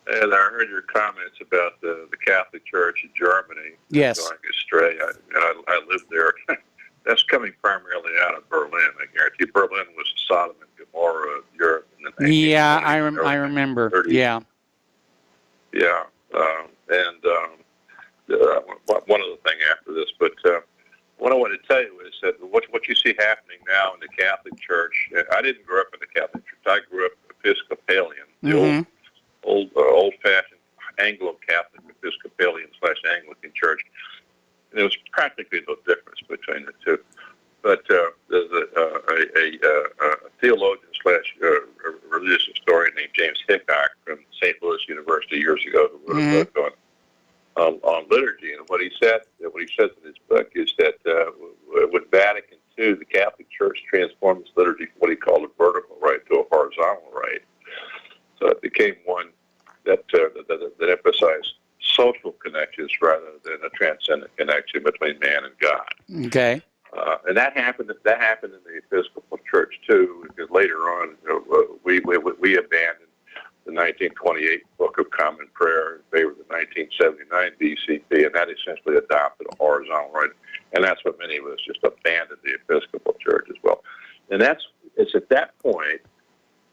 And I heard your comments about the Catholic Church in Germany yes. going astray. I lived there. That's coming primarily out of Berlin. I guarantee Berlin was Sodom and Gomorrah of Europe in the 1920s. Yeah, I remember. 30s. Yeah. Yeah. One other thing after this, but what I want to tell you is that what you see happening now in the Catholic Church, I didn't grow up in the Catholic Church. I grew up Episcopalian, the old-fashioned Anglo-Catholic Episcopalian / Anglican Church. And there was practically no difference between the two. But there's a theologian / religious historian named James Hickok from St. Louis University years ago who wrote a book on liturgy. And what he says in his book is that with Vatican II, the Catholic Church transformed its liturgy from what he called a vertical rite to a horizontal rite. So it became one that emphasized social connections rather than a transcendent connection between man and God. Okay. And that happened in the Episcopal Church too. Because later on, we abandoned the 1928 Book of Common Prayer in favor of the 1979 BCP, and that essentially adopted a horizontal rite. And that's what many of us just abandoned the Episcopal Church as well. And it's at that point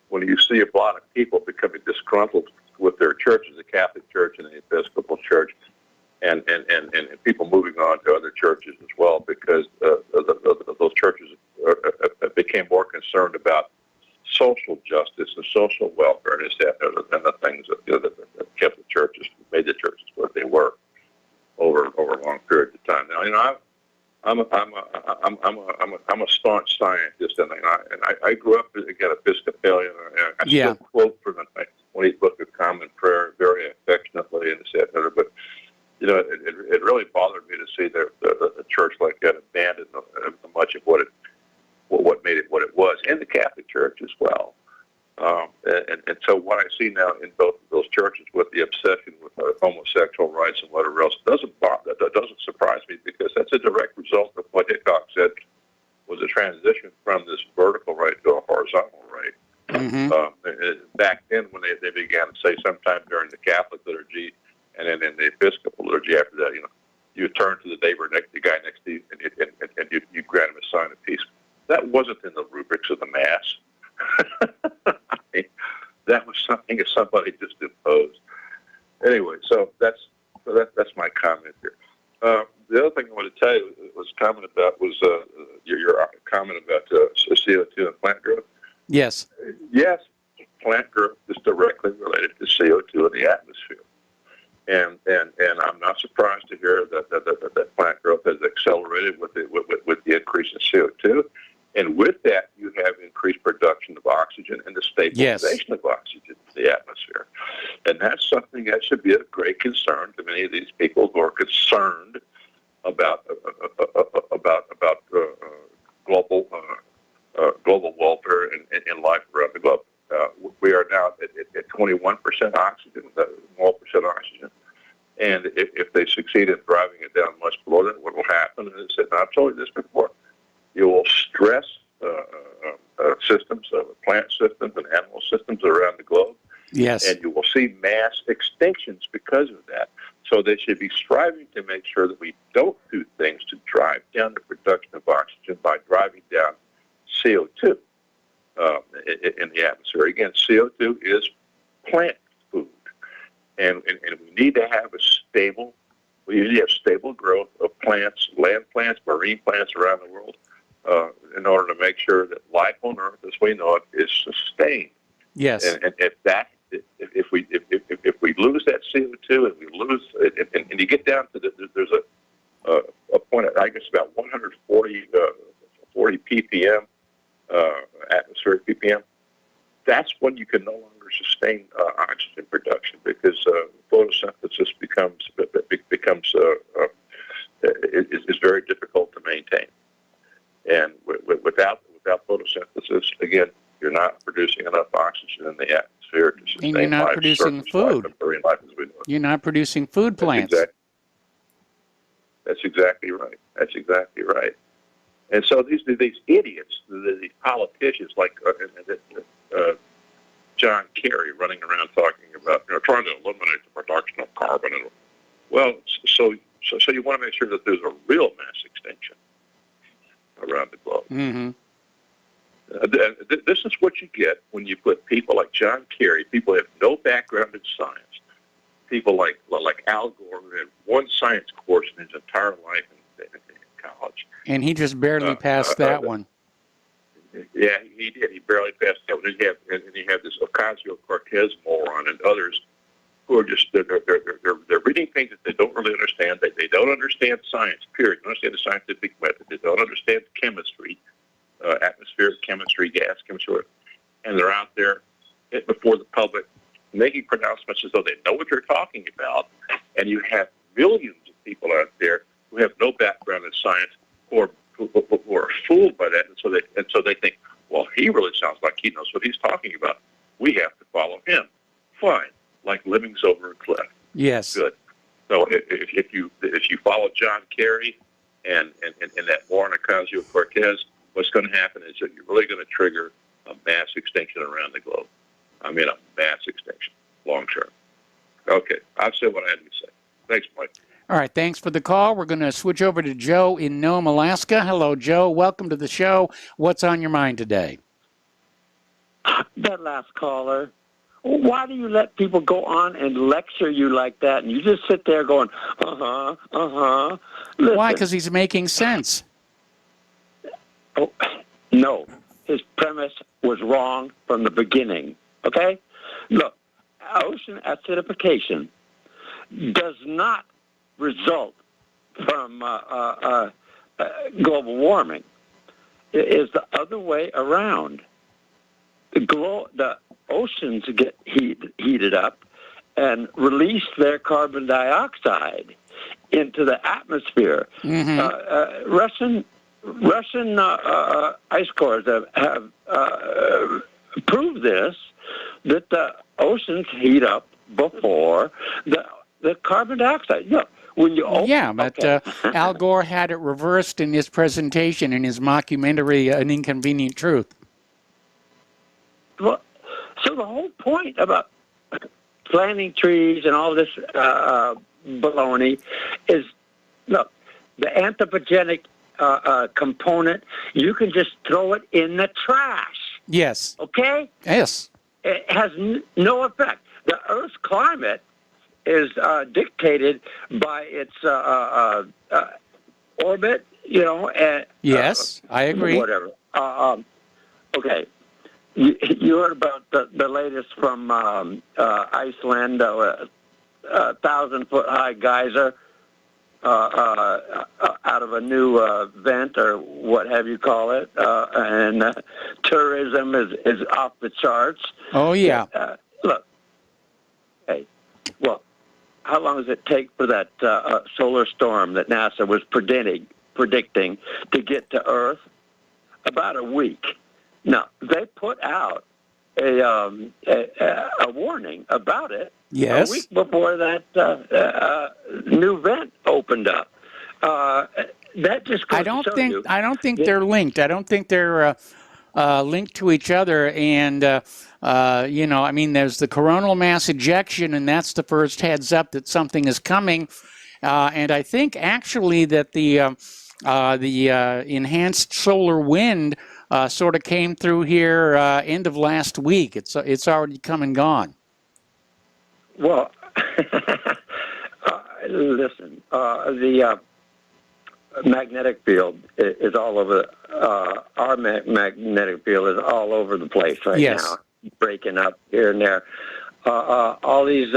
when you see a lot of people becoming disgruntled with their churches, the Catholic Church and the Episcopal Church, and people moving on to other churches as well, because those churches became more concerned about social justice and social welfare than the things that kept the churches, made the churches what they were over long periods of time. Now, I'm a staunch scientist, and I grew up again Episcopalian. I still quote from the 1920 Book of Common Prayer very affectionately, and but it really bothered me to see the church like that abandon much of what made it what it was. and the Catholic Church as well. And so what I see now in both of those churches with the obsession with homosexual rights and whatever else doesn't surprise me, because that's a direct result of what Hickok said was a transition from this vertical right to a horizontal right. Back then, when they began to say sometime during the Catholic liturgy and then in the Episcopal liturgy after that, you turn to the neighbor, the guy next to you, and you grant him a sign of peace. That wasn't in the rubrics of the Mass. That was something that somebody just imposed. Anyway, so that's my comment here. The other thing I want to tell you was your comment about CO2 and plant growth. Yes. Yes, plant growth is directly related to CO2 in the atmosphere, and I'm not surprised to hear that plant growth has accelerated with the increase in CO2. And with that, you have increased production of oxygen and the stabilization of oxygen in the atmosphere. And that's something that should be of great concern to many of these people who are concerned about global welfare and life around the globe. We are now at 21% oxygen, 12% oxygen. And if they succeed in driving it down much below that, what will happen is, and I've told you this before, you will stress systems, plant systems and animal systems around the globe. Yes. And you will see mass extinctions because of that. So they should be striving to make sure that we don't do things to drive down the production of oxygen by driving down CO2 in the atmosphere. Again, CO2 is plant food. And we need to have stable growth of plants, land plants, marine plants around the world, in order to make sure that life on Earth, as we know it, is sustained. Yes. And if we lose that CO2 and we lose, and you get down to there's a point, I guess about 140 ppm, atmospheric ppm. That's when you can no longer sustain oxygen production, because photosynthesis is very difficult to maintain. And without photosynthesis, again, you're not producing enough oxygen in the atmosphere to sustain and you're not life, producing food. Marine life as we know it. You're not producing food plants. That's exactly right. That's exactly right. And so these idiots, these politicians like John Kerry, running around talking about trying to eliminate the production of carbon. Well, so you want to make sure that there's a real mass extinction around the globe. Mm-hmm. This is what you get when you put people like John Kerry, people who have no background in science, people like Al Gore, who had one science course in his entire life in college. And he just barely passed that one. Yeah, he did. He barely passed that one. And you have this Ocasio-Cortez moron and others who are just they're reading things that they don't really understand. They don't understand science. Period. They don't understand the scientific method. They don't understand chemistry, atmospheric chemistry, gas chemistry, and they're out there before the public making pronouncements as though they know what they're talking about. And you have millions of people out there who have no background in science who are fooled by that, and so they think, well, he really sounds like he knows what he's talking about. We have to follow him. Fine, like lemmings over a cliff. Yes. Good. So if you follow John Kerry and that moron Ocasio-Cortez, what's going to happen is that you're really going to trigger a mass extinction around the globe. I mean, a mass extinction, long term. Okay, I've said what I had to say. Thanks, Mike. All right, thanks for the call. We're going to switch over to Joe in Nome, Alaska. Hello, Joe. Welcome to the show. What's on your mind today? That last caller, why do you let people go on and lecture you like that, and you just sit there going, Listen. Why? Because he's making sense. Oh, no, his premise was wrong from the beginning, okay? Look, ocean acidification does not result from global warming. It is the other way around. The oceans get heated up and release their carbon dioxide into the atmosphere. Mm-hmm. Russian ice cores have proved this, that the oceans heat up before the carbon dioxide. Yeah, when you open, Yeah, but Al Gore had it reversed in his presentation in his mockumentary, An Inconvenient Truth. Well, so the whole point about planting trees and all this baloney is, look, the anthropogenic component, you can just throw it in the trash. Yes. Okay? Yes. It has no effect. The Earth's climate is dictated by its orbit, and yes, I agree. whatever. Okay. You heard about the latest from Iceland, 1,000-foot high geyser out of a new vent or what have you call it, and tourism is off the charts. Oh, yeah. Look, hey, well, how long does it take for that solar storm that NASA was predicting to get to Earth? About a week. Now, they put out a warning about it Yes. a week before that new vent opened up. That just goes I don't to show think you. they're linked. I don't think they're linked to each other. And I mean, there's the coronal mass ejection, and that's the first heads up that something is coming. And I think actually that the enhanced solar wind sort of came through here end of last week. It's already come and gone. Well, listen, the magnetic field is all over. Our magnetic field is all over the place right now, breaking up here and there. All these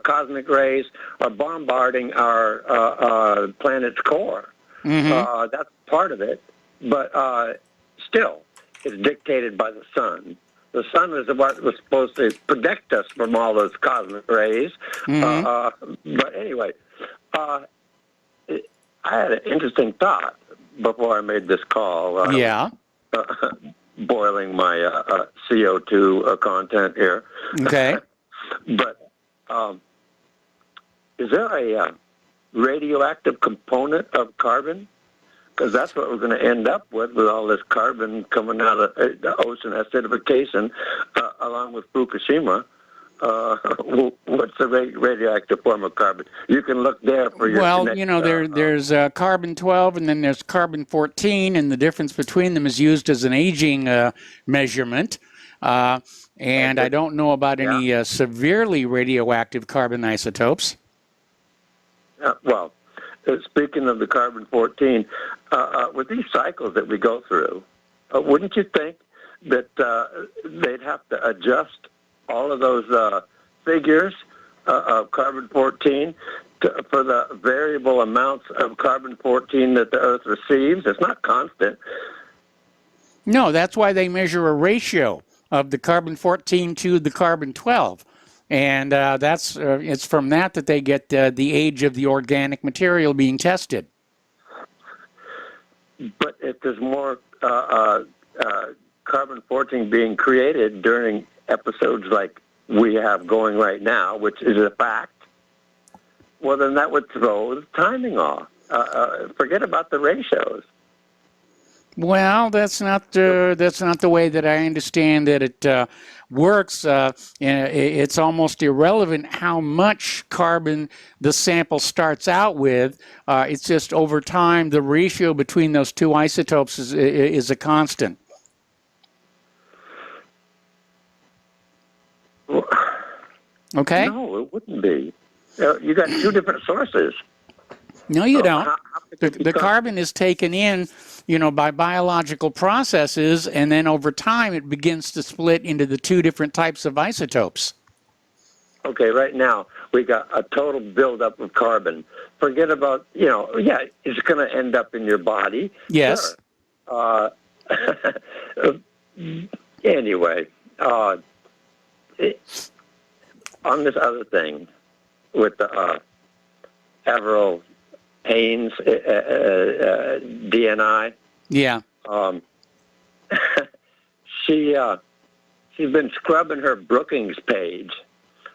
cosmic rays are bombarding our planet's core. Mm-hmm. That's part of it, but still, it's dictated by the sun. The sun is what was supposed to protect us from all those cosmic rays. Mm-hmm. But anyway, I had an interesting thought before I made this call. Boiling my CO2 content here. Okay. But is there a radioactive component of carbon? Because that's what we're going to end up with all this carbon coming out of the ocean acidification, along with Fukushima. What's the radioactive form of carbon? You can look there for your. Well, there's carbon-12 and then there's carbon-14, and the difference between them is used as an aging measurement. And I don't know about any severely radioactive carbon isotopes. Well, speaking of the carbon-14, with these cycles that we go through, wouldn't you think that they'd have to adjust all of those figures of carbon-14 for the variable amounts of carbon-14 that the Earth receives? It's not constant. No, that's why they measure a ratio of the carbon-14 to the carbon-12. And it's from that they get the age of the organic material being tested. But if there's more carbon-14 being created during episodes like we have going right now, which is a fact, well, then that would throw the timing off. Forget about the ratios. Well, that's not the way that I understand that it works. It's almost irrelevant how much carbon the sample starts out with. It's just over time the ratio between those two isotopes is a constant. Okay? No, it wouldn't be. You got two different sources. No, you don't. The carbon is taken in, by biological processes, and then over time it begins to split into the two different types of isotopes. Okay, right now we got a total buildup of carbon. Forget about, it's going to end up in your body. Yes. Sure. Anyway, on this other thing with the Avril Haines, DNI, Yeah. She's been scrubbing her Brookings page.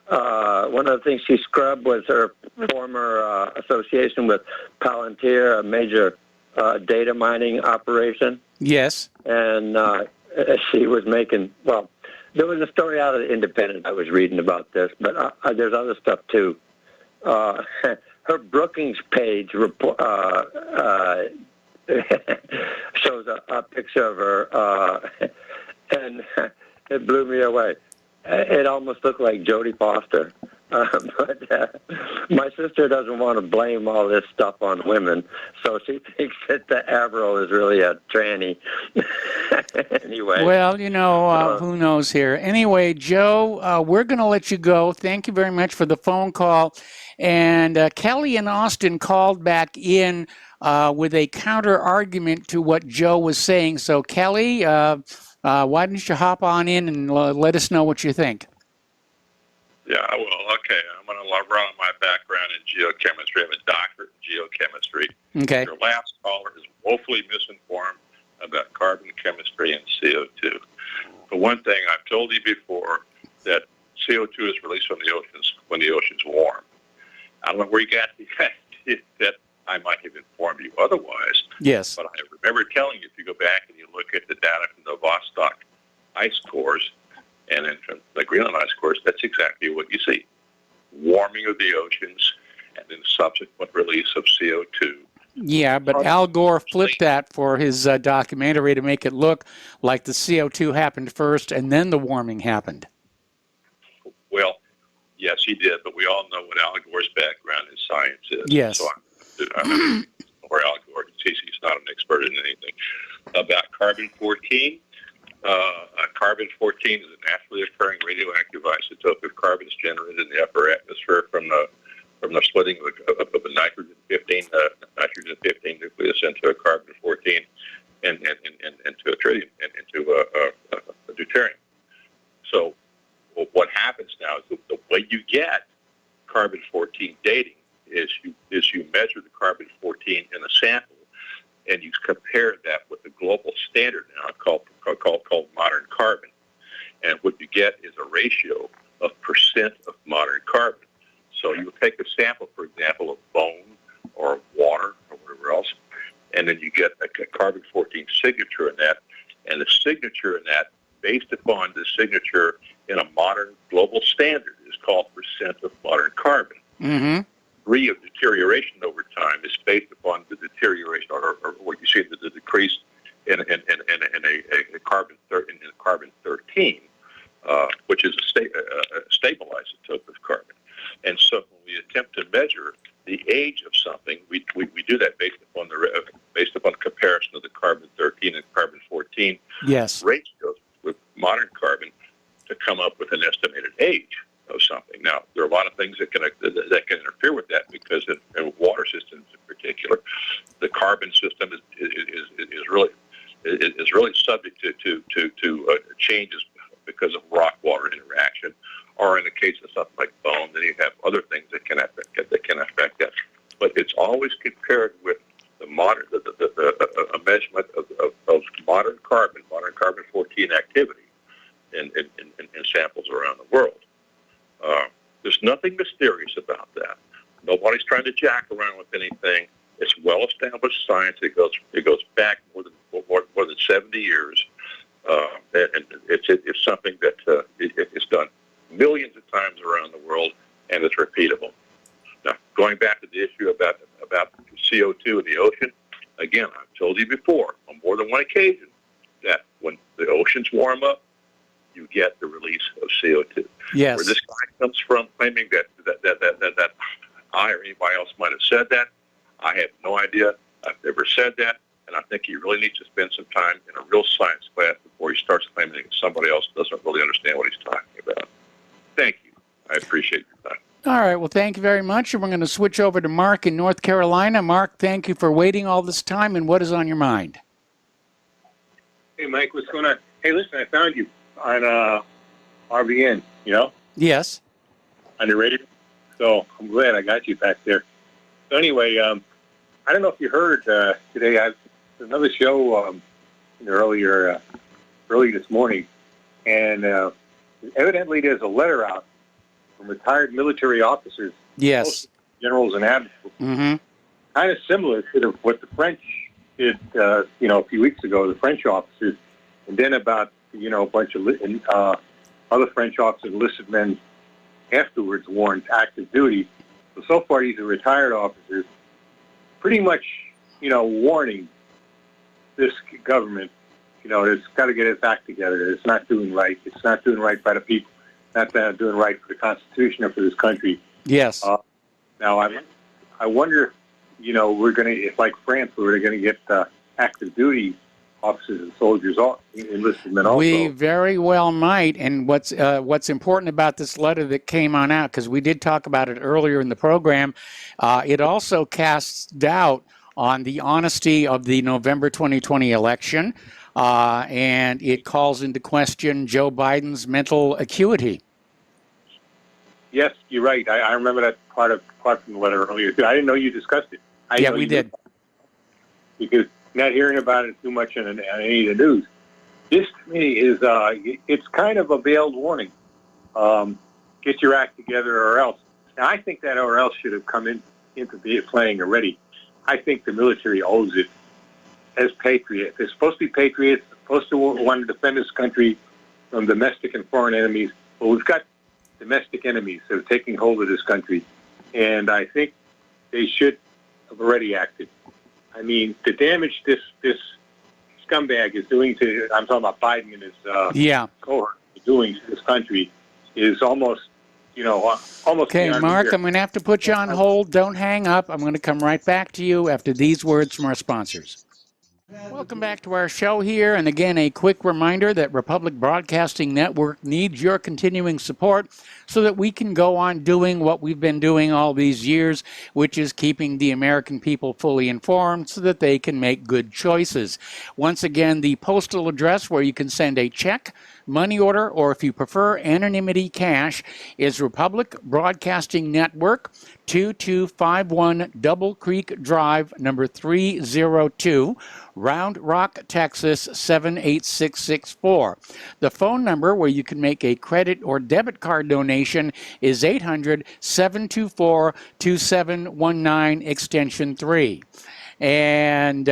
One of the things she scrubbed was her former association with Palantir, a major data mining operation. Yes. And she was making, well, there was a story out of the Independent I was reading about this, but there's other stuff too. Her Brookings page shows a picture of her, and it blew me away. It almost looked like Jodie Foster. But my sister doesn't want to blame all this stuff on women, so she thinks that the Averill is really a tranny. Anyway. Well, who knows here. Anyway, Joe, we're going to let you go. Thank you very much for the phone call. And Kelly and Austin called back in with a counter argument to what Joe was saying. So, Kelly, why don't you hop on in and let us know what you think? Yeah, well, okay. I'm going to run on my background in geochemistry. I'm a doctorate in geochemistry. Okay. Your last caller is woefully misinformed about carbon chemistry and CO2. For one thing, I've told you before that CO2 is released from the oceans when the ocean's warm. I don't know where you got the idea that I might have informed you otherwise. Yes. But I remember telling you, if you go back and you look at the data from the Vostok ice cores and then from the Greenland ice cores, that's exactly what you see. Warming of the oceans and then subsequent release of CO2. Yeah, but Al Gore flipped that for his documentary to make it look like the CO2 happened first and then the warming happened. Well, yes, he did, but we all know what Al Gore's background in science is. Yes. So I'm where Al Gore is. He's not an expert in anything. About carbon-14, carbon-14 is a naturally occurring radioactive isotope of carbon is generated in the upper atmosphere from the splitting of a nitrogen-15 nucleus into a carbon-14 and to a tritium and into a deuterium. So what happens now is the way you get carbon-14 dating is you measure the carbon-14 in a sample and you compare that with the global standard now called modern carbon. And what you get is a ratio of percent of modern carbon. So you take a sample, for example, of bone or water or whatever else, and then you get a carbon-14 signature in that, and the signature in that, based upon the signature in a modern global standard, is called percent of modern carbon. Mm-hmm. Degree of deterioration over time is based upon the deterioration, or what you see, the decrease in a carbon-13, which is a stable isotope of carbon. And so when we attempt to measure the age of something, we do that based upon the comparison of the carbon-13 and carbon-14 Yes. ratios with modern carbon to come up with an estimated age of something. Now, there are a lot of things that can interfere with that because in water systems in particular, the carbon system is really subject to changes because of rock-water interaction. Or in the case of something like bone, then you have other things that can affect that. But it's always compared with a measurement of modern carbon-14 activity in samples around the world. There's nothing mysterious about that. Nobody's trying to jack around with anything. It's well-established science. It goes back more than 70 years, and it's something that it's done millions of times around the world, and it's repeatable. Now, going back to the issue about CO2 in the ocean, again, I've told you before on more than one occasion that when the oceans warm up, you get the release of CO2. Yes. Where this guy comes from claiming that I or anybody else might have said that, I have no idea. I've never said that, and I think he really needs to spend some time in a real science class before he starts claiming that somebody else doesn't really understand what he's talking about. Thank you. I appreciate your time. All right. Well, thank you very much. And we're going to switch over to Mark in North Carolina. Mark, thank you for waiting all this time. And what is on your mind? Hey, Mike, what's going on? Hey, listen, I found you on RBN, Yes. on the radio. So I'm glad I got you back there. So anyway, I don't know if you heard today, another show early this morning, and evidently there's a letter out from retired military officers, Yes. generals and admirals, Mm-hmm. kind of similar to what the French did, a few weeks ago, the French officers, and then about, a bunch of other French officers, enlisted men afterwards warned active duty. So far, these are retired officers, pretty much, warning this government, it's got to get its act together. It's not doing right. It's not doing right by the people. Not doing right for the Constitution or for this country. Yes. Now, I wonder, we're going to, if like France, we're going to get active duty officers and soldiers, enlisted men also. We very well might. And what's important about this letter that came on out, because we did talk about it earlier in the program, it also casts doubt on the honesty of the November 2020 election, and it calls into question Joe Biden's mental acuity. Yes, you're right. I remember that part from the letter earlier. I didn't know you discussed it. Yeah, we did. Because not hearing about it too much on any of the news. This, to me, is it's kind of a veiled warning. Get your act together or else. Now, I think that or else should have come into playing already. I think the military owes it as patriots. They're supposed to be patriots, supposed to want to defend this country from domestic and foreign enemies. But we've got domestic enemies that are taking hold of this country. And I think they should have already acted. I mean, the damage this scumbag is doing to, I'm talking about Biden and his cohort doing to this country is almost Okay, Mark, I'm going to have to put you on hold. Don't hang up. I'm going to come right back to you after these words from our sponsors. Welcome back to our show here. And again, a quick reminder that Republic Broadcasting Network needs your continuing support so that we can go on doing what we've been doing all these years, which is keeping the American people fully informed so that they can make good choices. Once again, the postal address where you can send a check, money order, or if you prefer anonymity cash, is Republic Broadcasting Network, 2251 Double Creek Drive, number 302, Round Rock, Texas, 78664. The phone number where you can make a credit or debit card donation is 800-724-2719, extension 3. And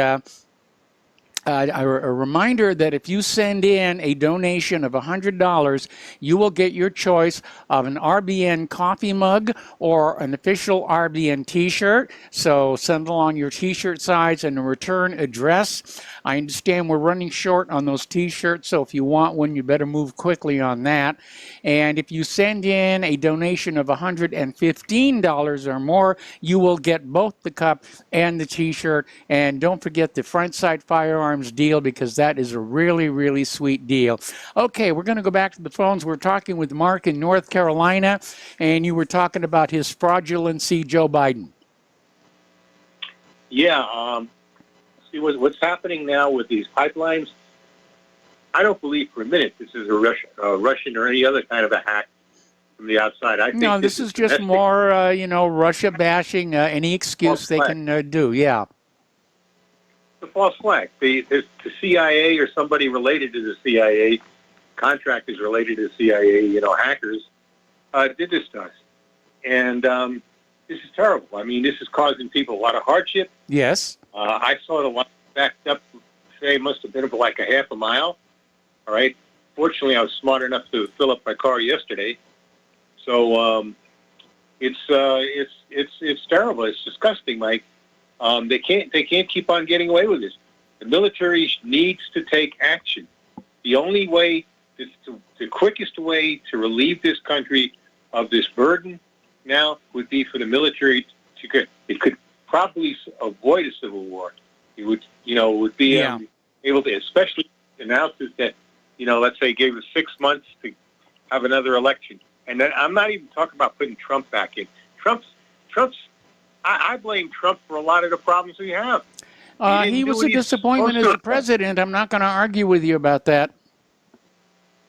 a reminder that if you send in a donation of $100, you will get your choice of an RBN coffee mug or an official RBN t-shirt. So send along your t-shirt size and a return address. I understand we're running short on those t-shirts, so if you want one, you better move quickly on that. And if you send in a donation of $115 or more, you will get both the cup and the t-shirt. And don't forget the front sight firearms deal, because that is a really, really sweet deal. Okay, we're going to go back to the phones. We're talking with Mark in North Carolina, and you were talking about his fraudulency, Joe Biden. Yeah, see what's happening now with these pipelines. I don't believe for a minute this is a Russian or any other kind of a hack from the outside. I think no, this is just more, Russia bashing, any excuse they can do. Yeah. The false flag. The CIA or somebody related to the CIA, contractors related to the CIA, hackers, did this to us. And this is terrible. I mean, this is causing people a lot of hardship. Yes. I saw the line backed up, say, must have been for like a half a mile. All right. Fortunately, I was smart enough to fill up my car yesterday. So it's terrible. It's disgusting, Mike. They can't keep on getting away with this. The military needs to take action. The only way, the quickest way to relieve this country of this burden now would be for the military to get. It could probably avoid a civil war. It would be able to, especially announce that, let's say gave us 6 months to have another election. And then I'm not even talking about putting Trump back in. I blame Trump for a lot of the problems we have. He was a disappointment as a president. I'm not going to argue with you about that.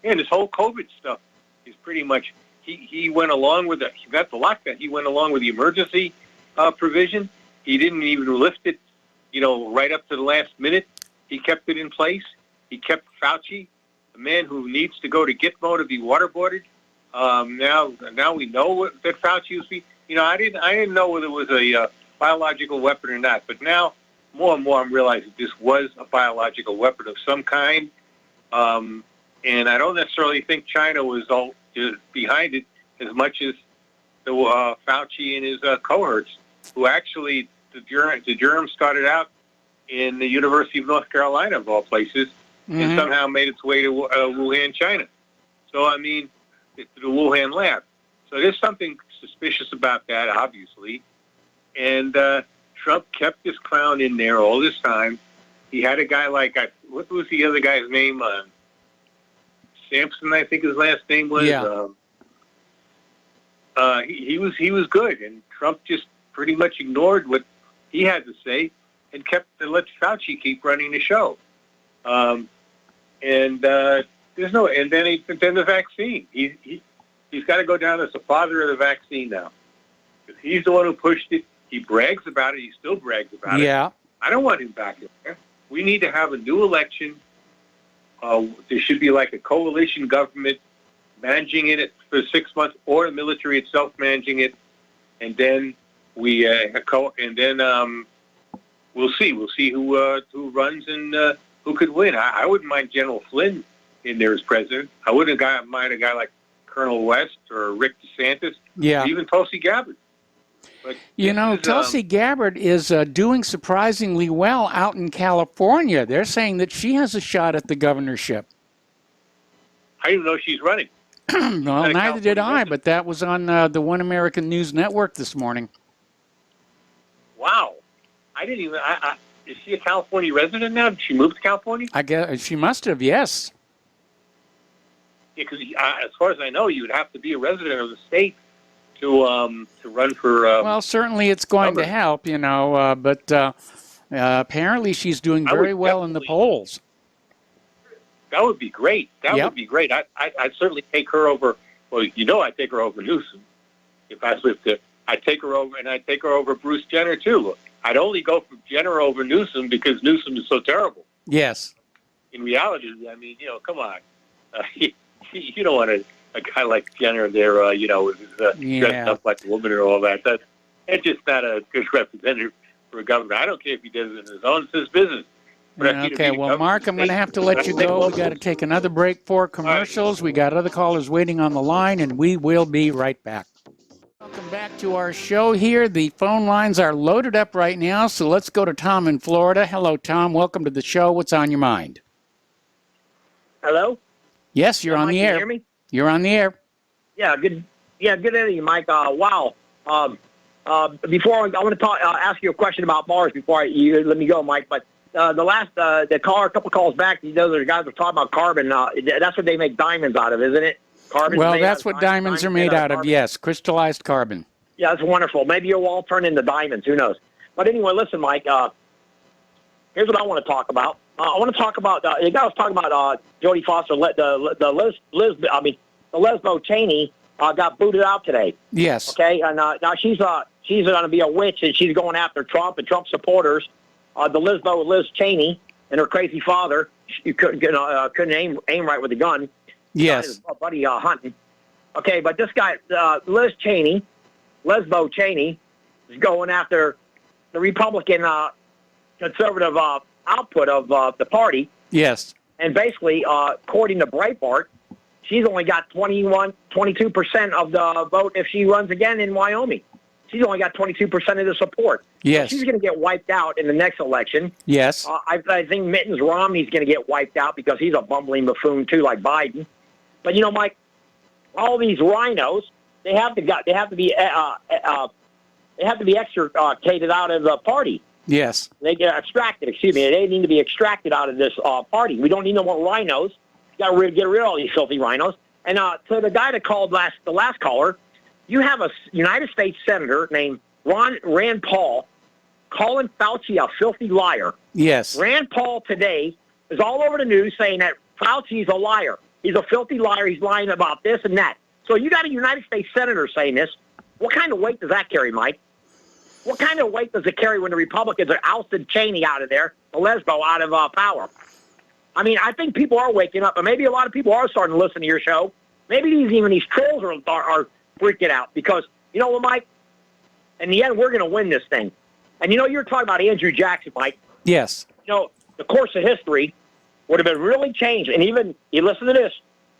And this whole COVID stuff is pretty much, he went along with it. He got the lockdown. He went along with the emergency provision. He didn't even lift it right up to the last minute, he kept it in place. He kept Fauci, the man who needs to go to Gitmo to be waterboarded. Now we know that Fauci was. I didn't know whether it was a biological weapon or not, but now more and more I'm realizing this was a biological weapon of some kind. And I don't necessarily think China was all behind it as much as the Fauci and his cohorts, who actually the germ started out in the University of North Carolina, of all places, and somehow made its way to Wuhan, China. So, I mean, to the Wuhan lab. So there's something suspicious about that, obviously. And Trump kept this clown in there all this time. He had a guy like, what was the other guy's name? Sampson, I think his last name was. Yeah. He was good, and Trump just pretty much ignored what he had to say and let Fauci keep running the show. And then the vaccine. He's got to go down as the father of the vaccine now, because he's the one who pushed it. He brags about it. He still brags about it. Yeah. I don't want him back in there. We need to have a new election. There should be like a coalition government managing it for 6 months, or the military itself managing it, and then we'll see. We'll see who runs and who could win. I wouldn't mind General Flynn in there as president. I wouldn't mind a guy like Colonel West or Rick DeSantis, or even Tulsi Gabbard. But Tulsi Gabbard is doing surprisingly well out in California. They're saying that she has a shot at the governorship. I didn't know she's running. Well, neither did I, but that was on the One American News Network this morning. Wow. I didn't even... is she a California resident now? Did she move to California? I guess she must have, yes. Yeah, because as far as I know, you would have to be a resident of the state to run for... well, certainly it's going to help, but apparently she's doing very well in the polls. That would be great. That would be great. I'd certainly take her over. Well, I'd take her over Newsom if I lived there. I'd take her over, and I'd take her over Bruce Jenner too. I'd only go for Jenner over Newsom because Newsom is so terrible. Yes. In reality, I mean, come on. You don't want a guy like Jenner there, dressed up like a woman or all that. That's just not a good representative for a governor. I don't care if he does it in his own business. Okay, well, Mark, I'm going to have to let you go. We got to take another break for commercials. We got other callers waiting on the line, and we will be right back. Welcome back to our show here. The phone lines are loaded up right now, so let's go to Tom in Florida. Hello, Tom. Welcome to the show. What's on your mind? Hello? Yes, you're on the air. Can you hear me? You're on the air. Yeah, good. Yeah, good day to you, Mike. Wow. Before I want to ask you a question about Mars before you let me go, Mike. But the caller, a couple calls back, the guys were talking about carbon. That's what they make diamonds out of, isn't it? Carbon. Well, that's what diamonds are made out of. Yes, crystallized carbon. Yeah, that's wonderful. Maybe you'll all turn into diamonds. Who knows? But anyway, listen, Mike. Here's what I want to talk about. I want to talk about the guy was talking about Jodie Foster, the lesbo Cheney got booted out today. Yes. Okay, and now she's going to be a witch, and she's going after Trump and Trump supporters. The lesbo Liz Cheney and her crazy father, she couldn't aim right with a gun. Yes. His buddy hunting. Okay, but this guy, Liz Cheney, lesbo Cheney, is going after the Republican conservative output of the party. Yes. And basically, according to Breitbart, she's only got 22% of the vote if she runs again in Wyoming. She's only got 22% of the support. Yes. So she's going to get wiped out in the next election. Yes. I think Mittens Romney's going to get wiped out because he's a bumbling buffoon too, like Biden. But Mike, all these rhinos, they have to be extricated out of the party. Yes. They get extracted. Excuse me. They need to be extracted out of this party. We don't need no more rhinos. Got to get rid of all these filthy rhinos. And to the guy that called the last caller, you have a United States senator named Rand Paul calling Fauci a filthy liar. Yes. Rand Paul today is all over the news saying that Fauci's a liar. He's a filthy liar. He's lying about this and that. So you got a United States senator saying this. What kind of weight does that carry, Mike? What kind of weight does it carry when the Republicans are ousted Cheney out of there, the Lesbo out of power? I mean, I think people are waking up, and maybe a lot of people are starting to listen to your show. Maybe these trolls are freaking out because, you know what, Mike? In the end, we're going to win this thing. And, you know, you're talking about Andrew Jackson, Mike. Yes. You know, the course of history would have been really changed. And even, you listen to this,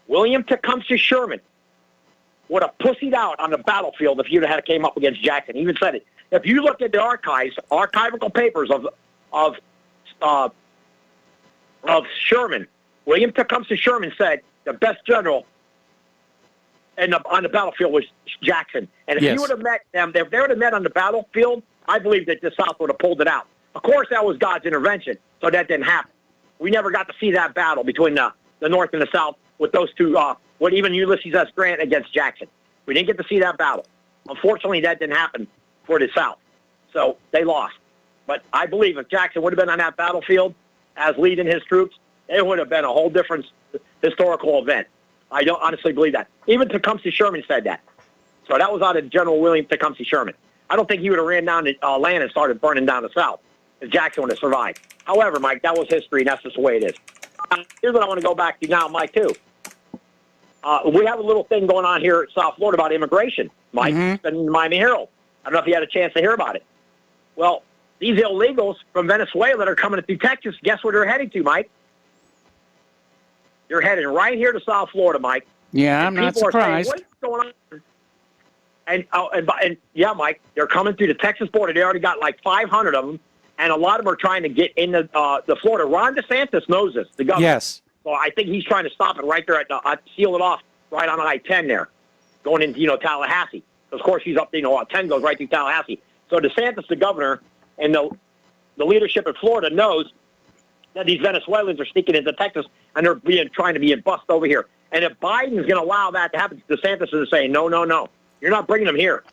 William Tecumseh Sherman would have pussied out on the battlefield if you'd have had came up against Jackson. He even said it. If you look at the archival papers of Sherman, William Tecumseh Sherman said the best general on the battlefield was Jackson. And if Yes. you would have met them, if they would have met on the battlefield, I believe that the South would have pulled it out. Of course, that was God's intervention, so that didn't happen. We never got to see that battle between the North and the South with those two, with even Ulysses S. Grant against Jackson. We didn't get to see that battle. Unfortunately, that didn't happen for the South. So they lost. But I believe if Jackson would have been on that battlefield as leading his troops, it would have been a whole different historical event. I don't honestly believe that. Even Tecumseh Sherman said that. So that was out of General William Tecumseh Sherman. I don't think he would have ran down to land and started burning down the South if Jackson would have survived. However, Mike, that was history, and that's just the way it is. Here's what I want to go back to now, Mike, too. We have a little thing going on here at South Florida about immigration, Mike, and the Miami Herald. I don't know if you had a chance to hear about it. Well, these illegals from Venezuela that are coming through Texas, guess where they're heading to, Mike? They're heading right here to South Florida, Mike. Yeah, I'm not surprised. Saying, what's going on? And yeah, Mike, they're coming through the Texas border. They already got like 500 of them, and a lot of them are trying to get into the Florida. Ron DeSantis knows this, the governor. Yes. So I think he's trying to stop it right there seal it off right on I-10 there, going into, Tallahassee. Of course, he's up, 10 goes right through Tallahassee. So DeSantis, the governor, and the leadership in Florida knows that these Venezuelans are sneaking into Texas, and they're trying to be bussed over here. And if Biden's going to allow that to happen, DeSantis is saying, no, you're not bringing them here.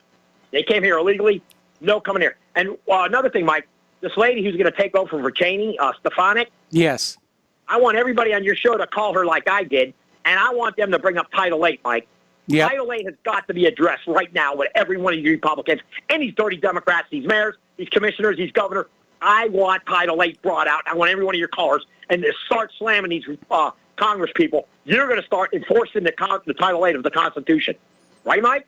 They came here illegally. No coming here. And another thing, Mike, this lady who's going to take over for Cheney, Stefanik. Yes. I want everybody on your show to call her like I did, and I want them to bring up Title 8, Mike. Yep. Title 8 has got to be addressed right now with every one of you Republicans and these dirty Democrats, these mayors, these commissioners, these governors. I want Title 8 brought out. I want every one of your callers and to start slamming these Congress people. You're going to start enforcing the Title 8 of the Constitution. Right, Mike?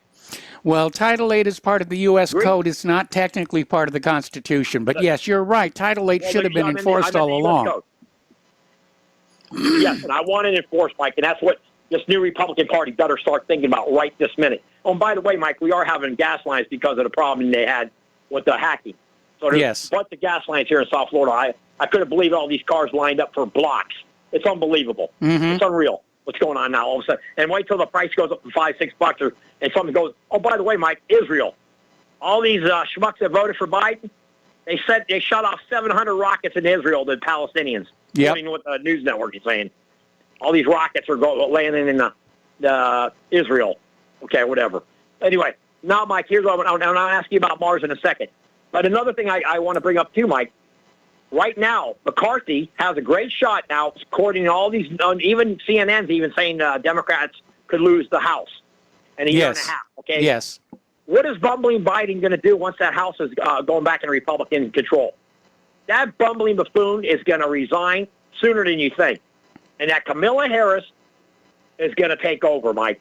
Well, Title 8 is part of the U.S. Code. It's not technically part of the Constitution. But yes, you're right. Title 8 should have been enforced all along. Yes, and I want it enforced, Mike, and that's what this new Republican Party better start thinking about right this minute. Oh, and by the way, Mike, we are having gas lines because of the problem they had with the hacking. So there's a bunch of gas lines here in South Florida. I couldn't believe all these cars lined up for blocks. It's unbelievable. It's unreal what's going on now all of a sudden. And wait till the price goes up to $5-6 and something goes, oh, by the way, Mike, Israel. All these schmucks that voted for Biden, they said they shot off 700 rockets in Israel to the Palestinians. Yep. I mean, what the news network is saying. All these rockets are landing in Israel. Okay, whatever. Anyway, now, Mike, here's what I'll ask you about Mars in a second. But another thing I want to bring up too, Mike. Right now, McCarthy has a great shot now, according to all these, even CNN's even saying Democrats could lose the House in a year and a half. Okay. Yes. What is bumbling Biden going to do once that House is going back in Republican control? That bumbling buffoon is going to resign sooner than you think. And that Kamala Harris is going to take over, Mike.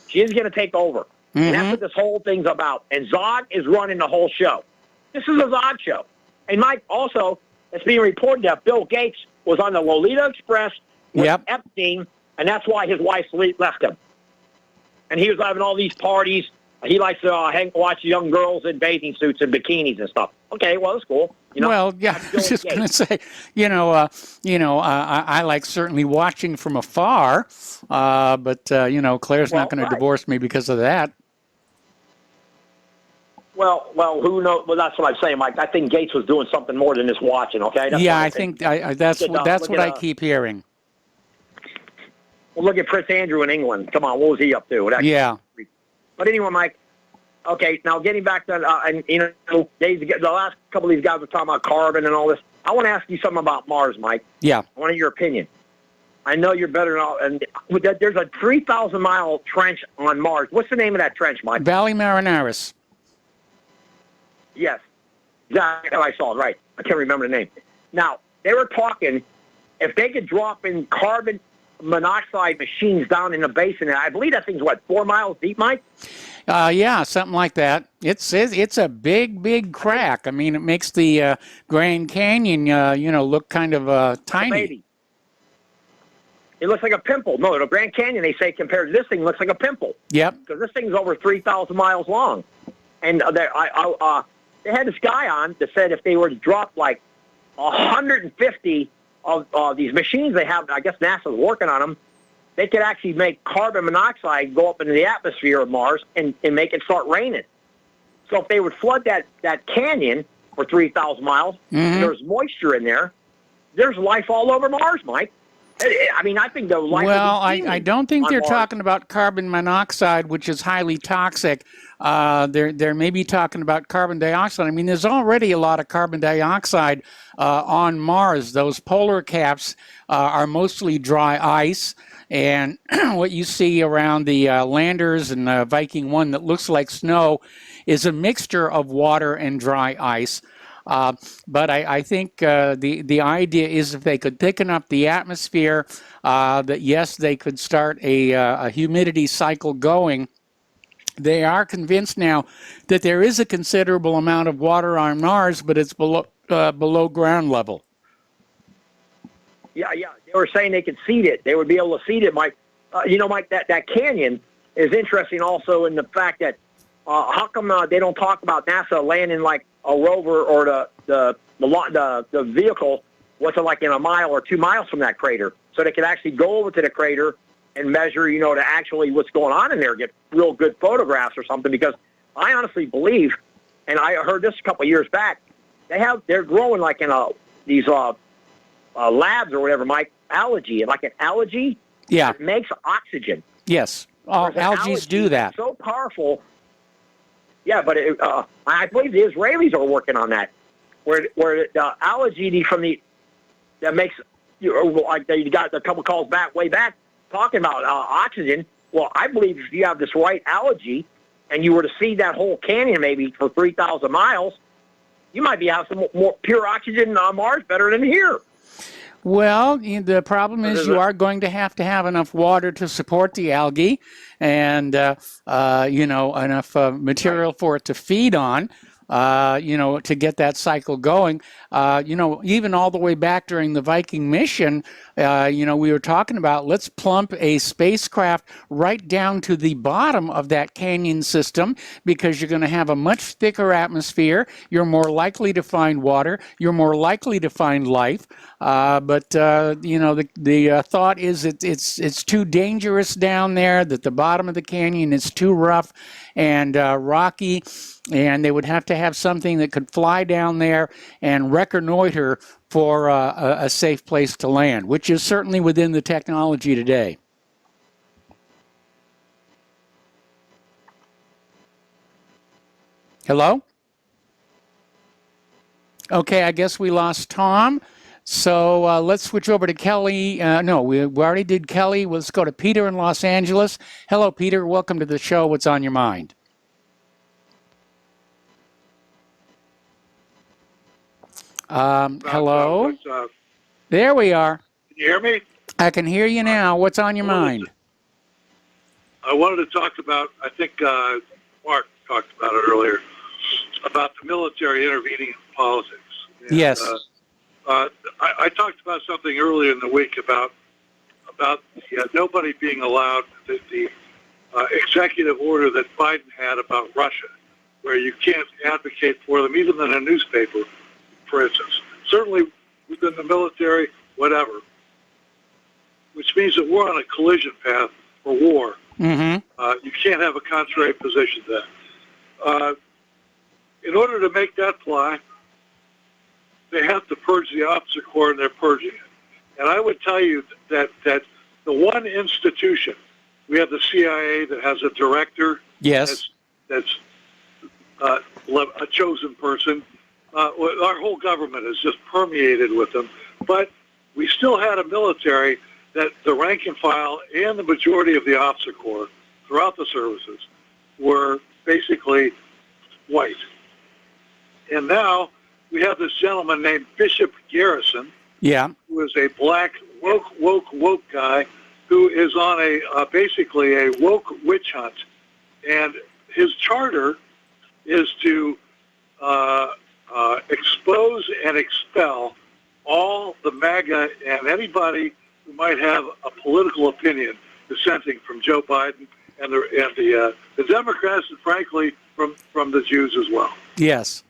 She is going to take over. And that's what this whole thing's about. And Zog is running the whole show. This is a Zog show. And, Mike, also, it's being reported that Bill Gates was on the Lolita Express with Epstein, and that's why his wife left him. And he was having all these parties. He likes to watch young girls in bathing suits and bikinis and stuff. Okay, well, that's cool. Well, yeah, I was just going to say, I like certainly watching from afar, but Claire's not going to divorce me because of that. Well, who knows? Well, that's what I'm saying, Mike. I think Gates was doing something more than just watching. Okay. I think that's what I keep hearing. Well, look at Prince Andrew in England. Come on, what was he up to? But anyway, Mike. Okay, now getting back to the last couple of these guys were talking about carbon and all this. I want to ask you something about Mars, Mike. Yeah. I want your opinion. I know you're better than all. And there's a 3,000-mile trench on Mars. What's the name of that trench, Mike? Valley Marineris. Yes. Exactly. I saw it, right. I can't remember the name. Now, they were talking, if they could drop in carbon monoxide machines down in the basin, and I believe that thing's, 4 miles deep, Mike? Yeah, something like that. It's a big crack. I mean, it makes the Grand Canyon, look kind of tiny. Baby. It looks like a pimple. No, the Grand Canyon, they say, compared to this thing, looks like a pimple. Yep. Because this thing's over 3,000 miles long. And they had this guy on that said if they were to drop like 150 of these machines they have, I guess NASA's working on them, they could actually make carbon monoxide go up into the atmosphere of Mars and make it start raining. So if they would flood that canyon for 3,000 miles, and there's moisture in there, there's life all over Mars, Mike. I mean, I think the life. Well, I don't think they're talking about carbon monoxide, which is highly toxic. They're maybe talking about carbon dioxide. I mean, there's already a lot of carbon dioxide on Mars. Those polar caps are mostly dry ice. And what you see around the landers and Viking 1 that looks like snow is a mixture of water and dry ice. But I think the idea is if they could thicken up the atmosphere, that yes, they could start a humidity cycle going. They are convinced now that there is a considerable amount of water on Mars, but it's below ground level. Yeah. They were saying they could seed it. They would be able to seed it, Mike. Mike, that canyon is interesting also in the fact that how come they don't talk about NASA landing like a rover or the vehicle wasn't like in a mile or 2 miles from that crater, so they could actually go over to the crater and measure, to actually what's going on in there, get real good photographs or something. Because I honestly believe, and I heard this a couple of years back, they're growing like in these labs or whatever, Mike, algae, like an algae. Yeah, it makes oxygen. Yes, algae do that. So powerful. Yeah, but I believe the Israelis are working on that, where the algae that makes like you got a couple calls way back talking about oxygen. Well, I believe if you have this right algae and you were to see that whole canyon maybe for 3,000 miles, you might have some more pure oxygen on Mars better than here. Well, the problem is you are going to have enough water to support the algae and, enough material for it to feed on, to get that cycle going. Even all the way back during the Viking mission, we were talking about let's plump a spacecraft right down to the bottom of that canyon system because you're going to have a much thicker atmosphere. You're more likely to find water. You're more likely to find life. But the thought is it's too dangerous down there, that the bottom of the canyon is too rough and rocky, and they would have to have something that could fly down there and reconnoiter for a safe place to land, which is certainly within the technology today. Hello? Okay, I guess we lost Tom. So let's switch over to Kelly. No, we already did Kelly. Let's go to Peter in Los Angeles. Hello, Peter. Welcome to the show. What's on your mind? Hello? There we are. Can you hear me? I can hear you now. What's on your mind? I wanted to talk about, I think Mark talked about it earlier, about the military intervening in politics. And, yes. I talked about something earlier in the week about nobody being allowed the executive order that Biden had about Russia, where you can't advocate for them, even in a newspaper, for instance. Certainly within the military, whatever. Which means that we're on a collision path for war. Mm-hmm. You can't have a contrary position then. In order to make that fly, they have to purge the officer corps, and they're purging it. And I would tell you that the one institution, we have the CIA that has a director. Yes. That's a chosen person. Our whole government is just permeated with them. But we still had a military that the rank and file and the majority of the officer corps throughout the services were basically white. And now we have this gentleman named Bishop Garrison, who is a black woke guy who is on basically a woke witch hunt. And his charter is to expose and expel all the MAGA and anybody who might have a political opinion dissenting from Joe Biden and the Democrats, and frankly from the Jews as well. Yes.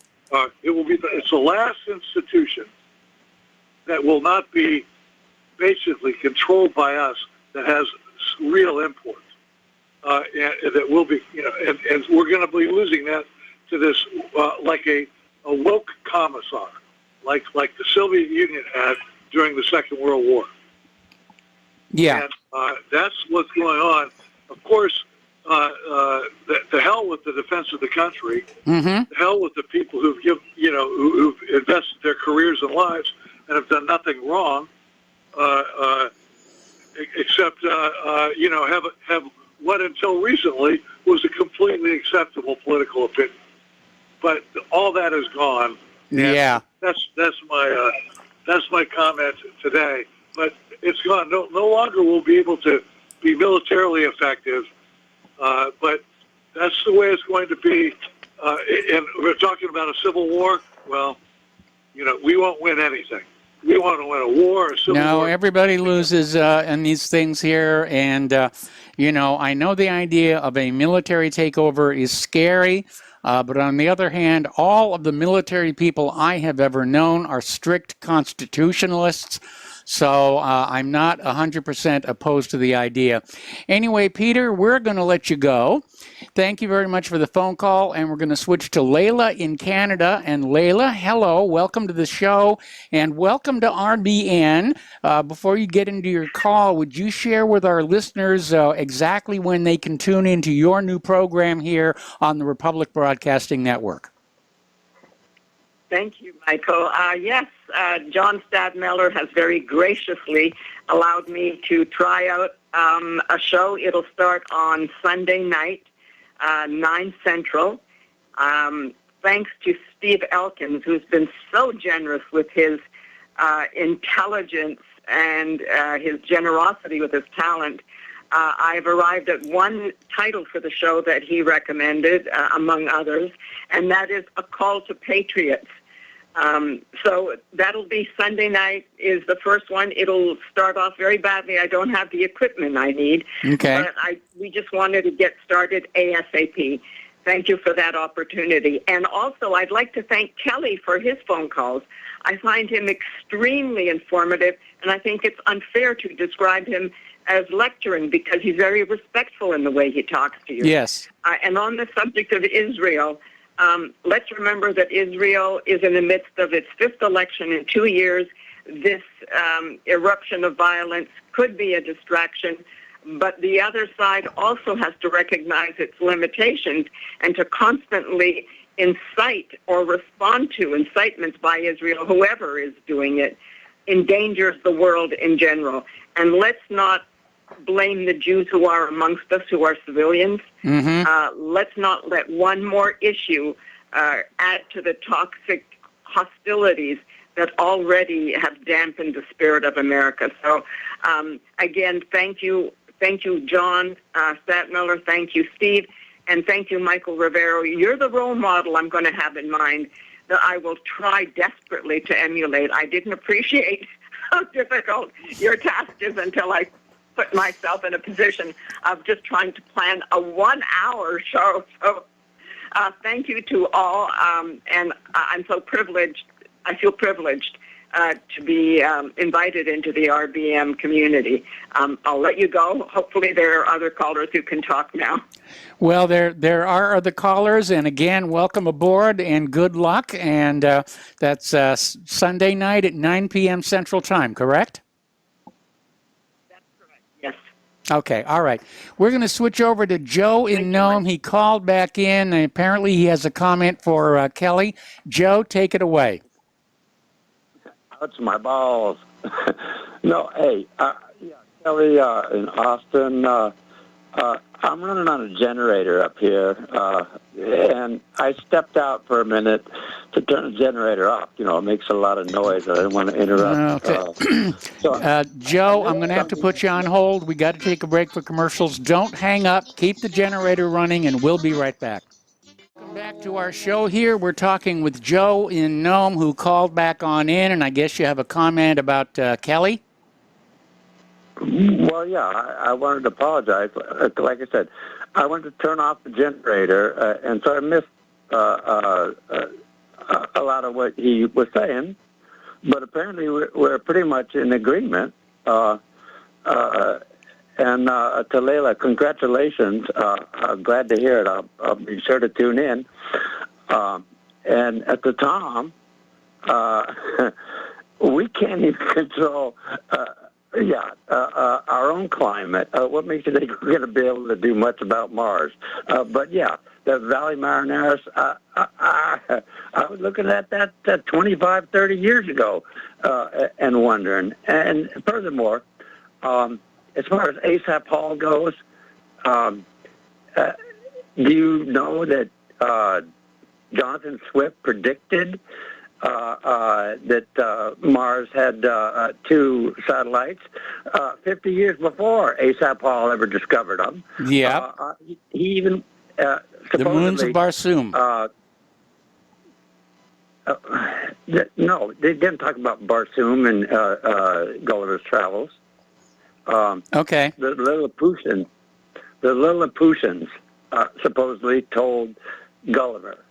It's the last institution that will not be basically controlled by us that has real import. And that will be, and we're going to be losing that to this like a woke commissar, like the Soviet Union had during the Second World War. Yeah. And that's what's going on. Of course, the hell with the defense of the country. Mm-hmm. The hell with the people who've invested their careers and lives and have done nothing wrong, except have what until recently was a completely acceptable political opinion. But all that is gone. Yeah. That's my comment today. But it's gone. No longer will be able to be militarily effective. But that's the way it's going to be. And we're talking about a civil war. Well, we won't win anything. We want to win a war, a civil war. No, everybody loses in these things here. And, I know the idea of a military takeover is scary. But on the other hand, all of the military people I have ever known are strict constitutionalists. So I'm not 100% opposed to the idea. Anyway, Peter, we're going to let you go. Thank you very much for the phone call, and we're going to switch to Layla in Canada. And Layla, hello, welcome to the show, and welcome to RBN. Before you get into your call, would you share with our listeners exactly when they can tune into your new program here on the Republic Broadcasting Network? Thank you, Michael. Yes, John Stadtmiller has very graciously allowed me to try out a show. It'll start on Sunday night, 9 Central. Thanks to Steve Elkins, who's been so generous with his intelligence and his generosity with his talent. I've arrived at one title for the show that he recommended, among others, and that is A Call to Patriots. So that'll be Sunday night is the first one. It'll start off very badly. I don't have the equipment I need. Okay. But we just wanted to get started ASAP. Thank you for that opportunity. And also, I'd like to thank Kelly for his phone calls. I find him extremely informative, and I think it's unfair to describe him as lecturing because he's very respectful in the way he talks to you. Yes. And on the subject of Israel, let's remember that Israel is in the midst of its 5th election in 2 years. This eruption of violence could be a distraction, but the other side also has to recognize its limitations and to constantly incite or respond to incitements by Israel, whoever is doing it, endangers the world in general. And let's not blame the Jews who are amongst us, who are civilians. Mm-hmm. Let's not let one more issue add to the toxic hostilities that already have dampened the spirit of America. So, again, thank you, John Stadtmiller. Thank you, Steve. And thank you, Michael Rivero. You're the role model I'm going to have in mind that I will try desperately to emulate. I didn't appreciate how difficult your task is until I put myself in a position of just trying to plan a 1-hour show. So thank you to all, and I'm so privileged. I feel privileged to be invited into the RBM community. I'll let you go. Hopefully there are other callers who can talk now. Well, there are other callers, and again, welcome aboard and good luck. And that's Sunday night at 9 p.m. Central Time, correct? Yes. Okay, all right. We're going to switch over to Joe in Nome. He called back in, and apparently he has a comment for Kelly. Joe, take it away. Ouch, my balls. No, hey, Kelly in Austin, I'm running on a generator up here, and I stepped out for a minute to turn the generator off. You know, it makes a lot of noise. I didn't want to interrupt. Okay. Joe, I'm going to have to put you on hold. We got to take a break for commercials. Don't hang up. Keep the generator running, and we'll be right back. Welcome back to our show here. We're talking with Joe in Nome, who called back on in, and I guess you have a comment about Kelly? Well, yeah, I wanted to apologize. Like I said, I wanted to turn off the generator, and so I missed a lot of what he was saying. But apparently, we're pretty much in agreement. And to Layla, congratulations. I'm glad to hear it. I'll be sure to tune in. And at the Tom, we can't even control, our own climate. What makes you think we're going to be able to do much about Mars? But yeah, the Valley Marineris, I was looking at that 25, 30 years ago and wondering. And furthermore, as far as ASAP Hall goes, do you know that Jonathan Swift predicted that Mars had 2 satellites 50 years before ASAP Hall ever discovered them? Yeah. He even the moons of Barsoom. No, they didn't talk about Barsoom and Gulliver's Travels. Okay. The Lilliputians supposedly told Gulliver.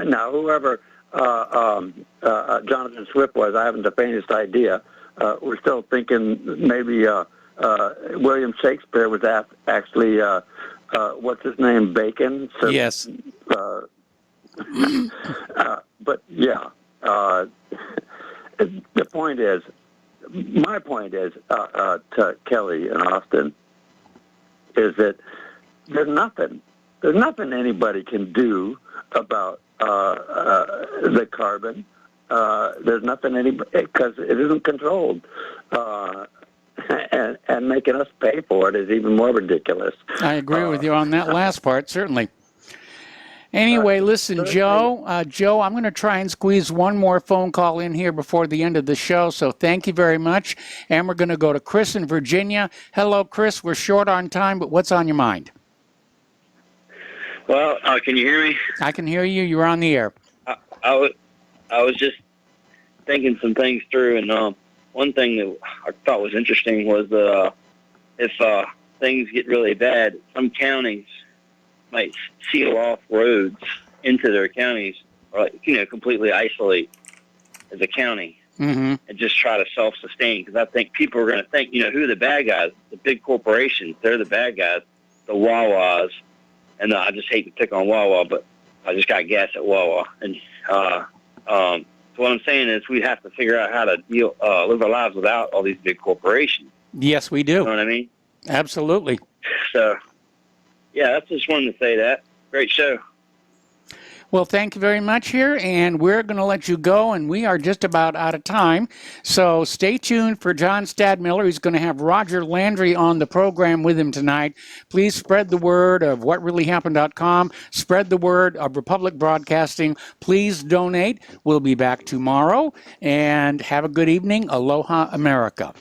Now, whoever Jonathan Swift was, I haven't the faintest idea. We're still thinking maybe William Shakespeare was actually, what's his name, Bacon? So, yes. But, yeah, the point is, my point is, to Kelly and Austin, is that there's nothing anybody can do about the carbon. There's nothing because it isn't controlled. And making us pay for it is even more ridiculous. I agree with you on that last part, certainly. Anyway, listen, Joe, I'm going to try and squeeze one more phone call in here before the end of the show, so thank you very much. And we're going to go to Chris in Virginia. Hello, Chris. We're short on time, but what's on your mind? Well, can you hear me? I can hear you. You're on the air. I was just thinking some things through, and one thing that I thought was interesting was if things get really bad, some counties might seal off roads into their counties, or completely isolate as a county, and just try to self-sustain. Because I think people are going to think, who are the bad guys? The big corporations, they're the bad guys. The Wawas, and I just hate to pick on Wawa, but I just got gas at Wawa. And so what I'm saying is we have to figure out how to live our lives without all these big corporations. Yes, we do. You know what I mean? Absolutely. So, yeah, I just wanted to say that. Great show. Well, thank you very much here, and we're going to let you go, and we are just about out of time. So stay tuned for John Stadmiller. He's going to have Roger Landry on the program with him tonight. Please spread the word of whatreallyhappened.com. Spread the word of Republic Broadcasting. Please donate. We'll be back tomorrow, and have a good evening. Aloha, America.